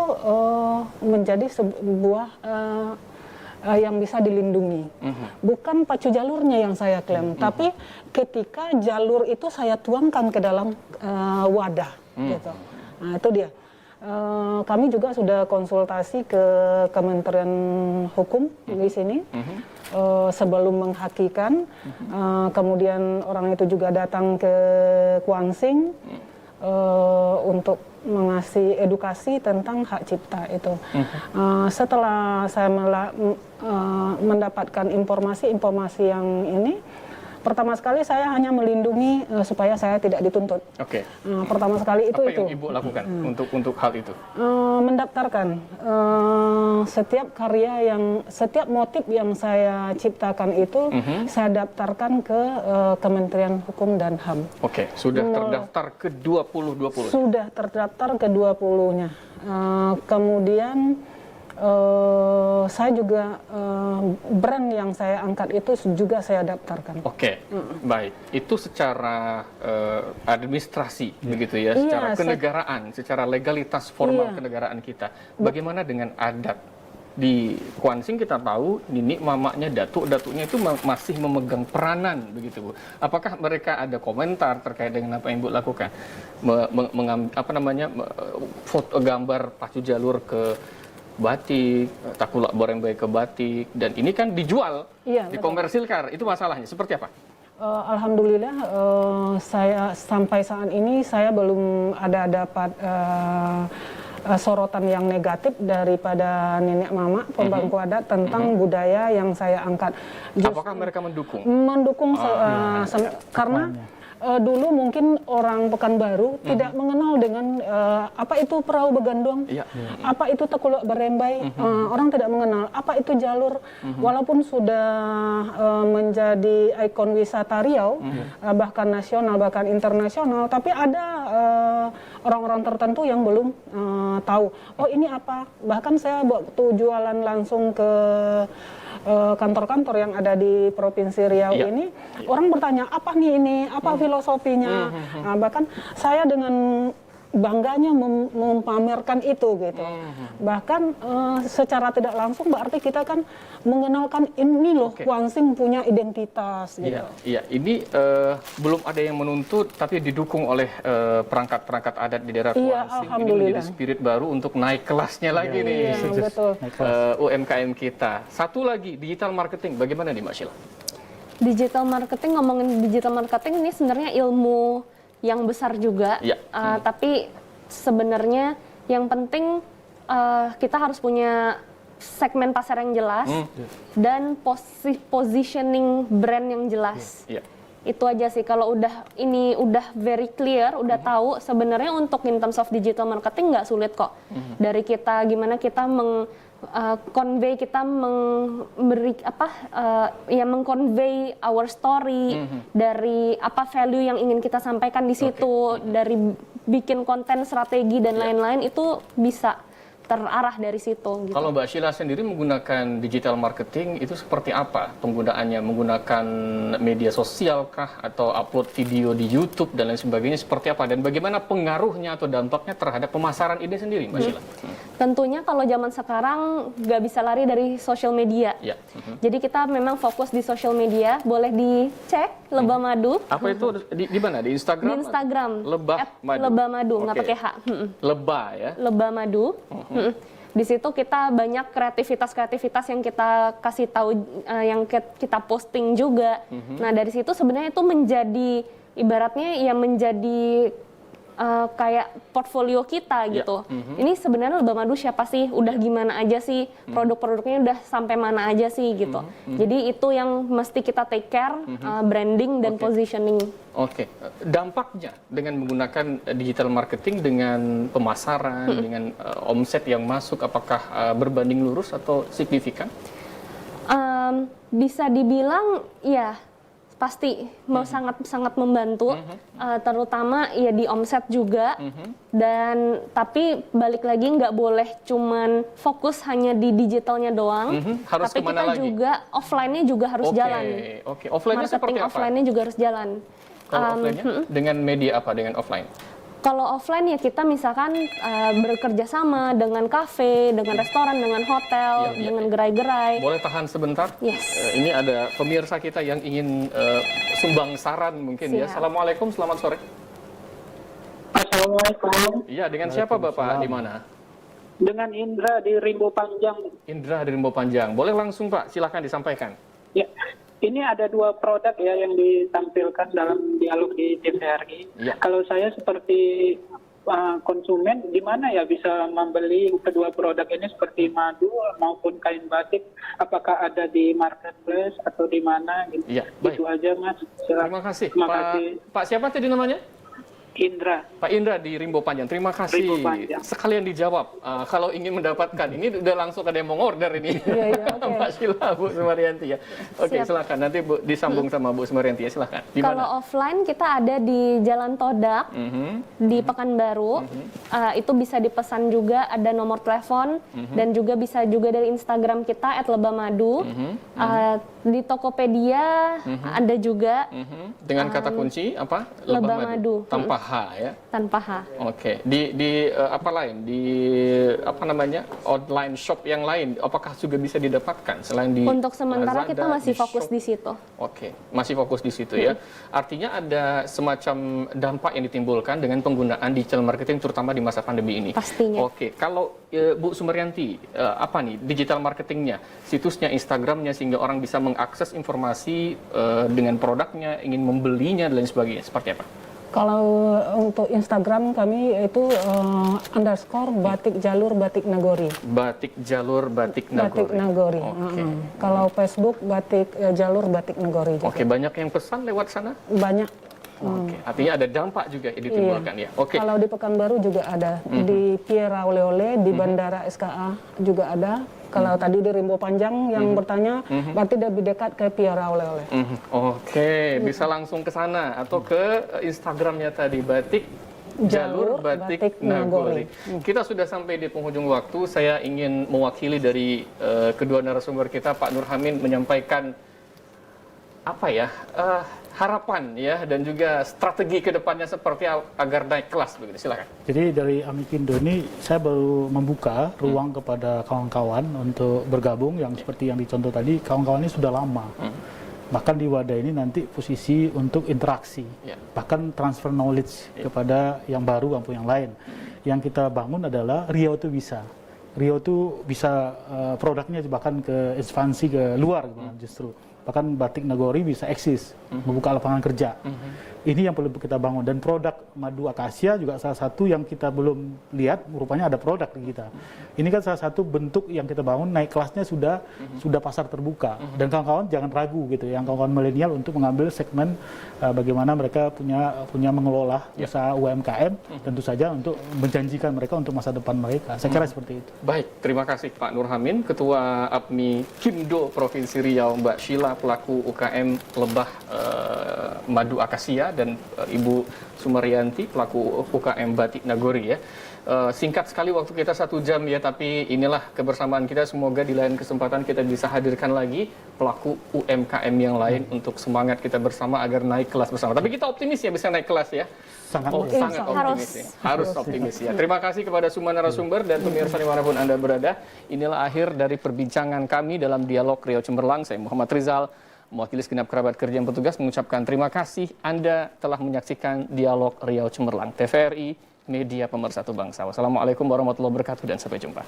menjadi sebuah yang bisa dilindungi. Bukan pacu jalurnya yang saya klaim, tapi ketika jalur itu saya tuangkan ke dalam wadah. Gitu. Nah, itu dia. Kami juga sudah konsultasi ke Kementerian Hukum di sini sebelum menghakikan. Kemudian orang itu juga datang ke Kuangsing untuk mengasih edukasi tentang hak cipta itu. Setelah saya mendapatkan informasi yang ini, pertama sekali saya hanya melindungi supaya saya tidak dituntut. Oke. Pertama sekali itu Apa itu. yang Ibu lakukan untuk hal itu? Mendaftarkan setiap motif yang saya ciptakan itu saya daftarkan ke Kementerian Hukum dan HAM. Oke, sudah terdaftar ke 2020. Sudah terdaftar ke 20-nya. Kemudian saya juga brand yang saya angkat itu juga saya daftarkan. Oke, baik. Itu secara administrasi, begitu ya, Iya, secara kenegaraan, secara legalitas formal Iya. kenegaraan kita. Bagaimana dengan adat? di Kuansing kita tahu nini mamanya datuknya itu masih memegang peranan begitu Bu. Apakah mereka ada komentar terkait dengan apa yang Ibu lakukan? Foto gambar pacu jalur ke batik, takulak borembay ke batik, dan ini kan dijual, Iya, betul. dikomersilkan. Itu masalahnya seperti apa? Alhamdulillah saya sampai saat ini saya belum ada dapat sorotan yang negatif daripada nenek mama pembangku adat tentang budaya yang saya angkat. Apakah mereka mendukung? Mendukung karena dulu mungkin orang Pekanbaru tidak mengenal dengan apa itu perahu begandong, apa itu tekuluk berembay, orang tidak mengenal apa itu jalur, walaupun sudah menjadi ikon wisata Riau, bahkan nasional bahkan internasional, tapi ada orang-orang tertentu yang belum tahu. Oh ini apa? Bahkan saya waktu jualan langsung ke kantor-kantor yang ada di Provinsi Riau ini, orang bertanya apa nih ini, apa filosofinya. Nah, bahkan saya dengan bangganya memamerkan itu gitu. Bahkan secara tidak langsung berarti kita kan mengenalkan ini loh Kuansing punya identitas gitu. Iya, ini belum ada yang menuntut tapi didukung oleh perangkat-perangkat adat di daerah Kuansing. Ini menjadi spirit baru untuk naik kelasnya lagi nih. Iya, betul. UMKM kita. Satu lagi, digital marketing. Bagaimana nih Mbak Sheila? Digital marketing, ngomongin digital marketing ini sebenarnya ilmu yang besar juga, tapi sebenarnya yang penting kita harus punya segmen pasar yang jelas dan positioning brand yang jelas. Itu aja sih, kalau ini udah very clear, udah tahu sebenarnya untuk in terms of digital marketing nggak sulit kok. Dari kita gimana kita convey, kita mengconvey our story, dari apa value yang ingin kita sampaikan di situ, dari bikin konten strategi dan lain-lain itu bisa terarah dari situ. Gitu. Kalau Mbak Sheila sendiri menggunakan digital marketing itu seperti apa penggunaannya? Menggunakan media sosial kah atau upload video di YouTube dan lain sebagainya seperti apa? Dan bagaimana pengaruhnya atau dampaknya terhadap pemasaran ini sendiri, Mbak Sheila? Tentunya kalau zaman sekarang nggak bisa lari dari social media. Jadi kita memang fokus di social media. Boleh dicek Lebah Madu. Apa itu di mana? Di Instagram? Di Instagram. Lebah Madu, nggak pakai H. Lebah ya. Lebah Madu. Di situ kita banyak kreativitas yang kita kasih tahu, yang kita posting juga. Nah dari situ sebenarnya itu menjadi ibaratnya ya menjadi kayak portfolio kita gitu. Ini sebenarnya Lebah Madu siapa sih? Udah gimana aja sih? Produk-produknya udah sampai mana aja sih gitu. Jadi itu yang mesti kita take care, branding dan positioning. Dampaknya dengan menggunakan digital marketing dengan pemasaran, dengan omset yang masuk, apakah berbanding lurus atau signifikan? Bisa dibilang ya pasti mau sangat membantu, terutama ya di omset juga. Dan tapi balik lagi nggak boleh cuman fokus hanya di digitalnya doang, Harus tapi kita lagi? juga offline-nya juga harus jalan. Offline-nya seperti apa? Offline-nya juga harus jalan. Kalau offline-nya dengan media apa? Dengan offline? Kalau offline ya kita misalkan bekerja sama dengan kafe, dengan restoran, dengan hotel, dengan gerai-gerai. Boleh tahan sebentar? Yes. Ini ada pemirsa kita yang ingin sumbang saran mungkin ya. Assalamualaikum, selamat sore. Assalamualaikum. Iya, dengan siapa Bapak? Di mana? Dengan Indra di Rimbo Panjang. Indra dari Rimbo Panjang. Boleh langsung Pak, silahkan disampaikan. Ya, ini ada 2 produk ya yang ditampilkan dalam dialog di TVRI. Kalau saya seperti konsumen, di mana ya bisa membeli kedua produk ini seperti madu maupun kain batik? Apakah ada di marketplace atau di mana? Gitu. Baik. Itu aja Mas. Silakan. Terima kasih. Terima kasih. Pak siapa tadi namanya? Indra. Pak Indra di Rimbo Panjang, terima kasih. Rimbo Panjang. Sekalian dijawab. Kalau ingin mendapatkan, ini udah langsung ada yang mau order ini. Mbak Sheila, Bu Sumaryanti ya. Oke, silakan. Nanti Bu disambung sama Bu Sumaryanti ya, silakan. Kalau offline kita ada di Jalan Todak, di Pekanbaru. Itu bisa dipesan juga, ada nomor telepon, dan juga bisa juga dari Instagram kita @lebahmadu. Di Tokopedia ada juga. Dengan kata kunci apa? Lebah Madu. Tanpa H H ya. Tanpa H. Oke, di apa lain? Di apa namanya? Online shop yang lain, apakah juga bisa didapatkan selain di Untuk sementara Lazada, kita masih fokus Shop? di situ. Oke, masih fokus di situ ya. Artinya ada semacam dampak yang ditimbulkan dengan penggunaan digital marketing terutama di masa pandemi ini. Pastinya. Oke, kalau Bu Sumaryanti, apa nih digital marketingnya, situsnya, Instagramnya, sehingga orang bisa mengakses informasi dengan produknya, ingin membelinya dan lain sebagainya. Seperti apa? Kalau untuk Instagram kami itu underscore batik jalur batik nagori. Batik jalur batik nagori. Batik nagori. Oke. Kalau Facebook batik jalur batik nagori juga. Oke, banyak yang pesan lewat sana? Banyak. Oke, artinya ada dampak juga yang ditimbulkan ya. Oke. Kalau di Pekanbaru juga ada, di Piera Ole-Ole, di Bandara SKA juga ada. Kalau tadi di Rimbo Panjang yang bertanya, berarti lebih dekat ke Piera Ole-Ole. Oke, bisa langsung ke sana atau ke Instagramnya tadi batik jalur batik nagori. Kita sudah sampai di penghujung waktu. Saya ingin mewakili dari kedua narasumber kita, Pak Nurhamin, menyampaikan apa ya harapan ya dan juga strategi kedepannya seperti agar naik kelas begitu. Silakan. Jadi dari Amikindo ini saya baru membuka ruang kepada kawan-kawan untuk bergabung yang seperti yang dicontoh tadi. Kawan-kawan ini sudah lama. Bahkan di wadah ini nanti posisi untuk interaksi, bahkan transfer knowledge kepada yang baru maupun yang lain. Yang kita bangun adalah Riau itu bisa. Riau itu bisa produknya bahkan ke ekspansi ke luar justru. Bahkan batik nagori bisa eksis, membuka lapangan kerja. Ini yang perlu kita bangun. Dan produk madu akasia juga salah satu yang kita belum lihat, rupanya ada produk di kita. Ini kan salah satu bentuk yang kita bangun, naik kelasnya sudah pasar terbuka. Dan kawan-kawan jangan ragu gitu, yang kawan-kawan milenial untuk mengambil segmen bagaimana mereka punya mengelola usaha UMKM, tentu saja untuk menjanjikan mereka untuk masa depan mereka. Saya kira seperti itu. Baik, terima kasih Pak Nurhamin, Ketua APMI Kimdo Provinsi Riau, Mbak Sheila, pelaku UKM Lebah Madu Akasia, dan Ibu Sumaryanti, pelaku UKM Batik Nagori ya. Singkat sekali waktu kita 1 jam ya, tapi inilah kebersamaan kita. Semoga di lain kesempatan kita bisa hadirkan lagi pelaku UMKM yang lain untuk semangat kita bersama agar naik kelas bersama. Tapi kita optimis ya bisa naik kelas ya. Sangat Sangat optimis ya. Harus optimis ya. Terima kasih kepada semua narasumber dan pemirsa dimanapun Anda berada. Inilah akhir dari perbincangan kami dalam Dialog Riau Cemerlang. Saya Muhammad Rizal, mewakili segenap kerabat kerja yang bertugas, mengucapkan terima kasih Anda telah menyaksikan Dialog Riau Cemerlang. TVRI, media pemersatu bangsa. Wassalamualaikum warahmatullahi wabarakatuh dan sampai jumpa.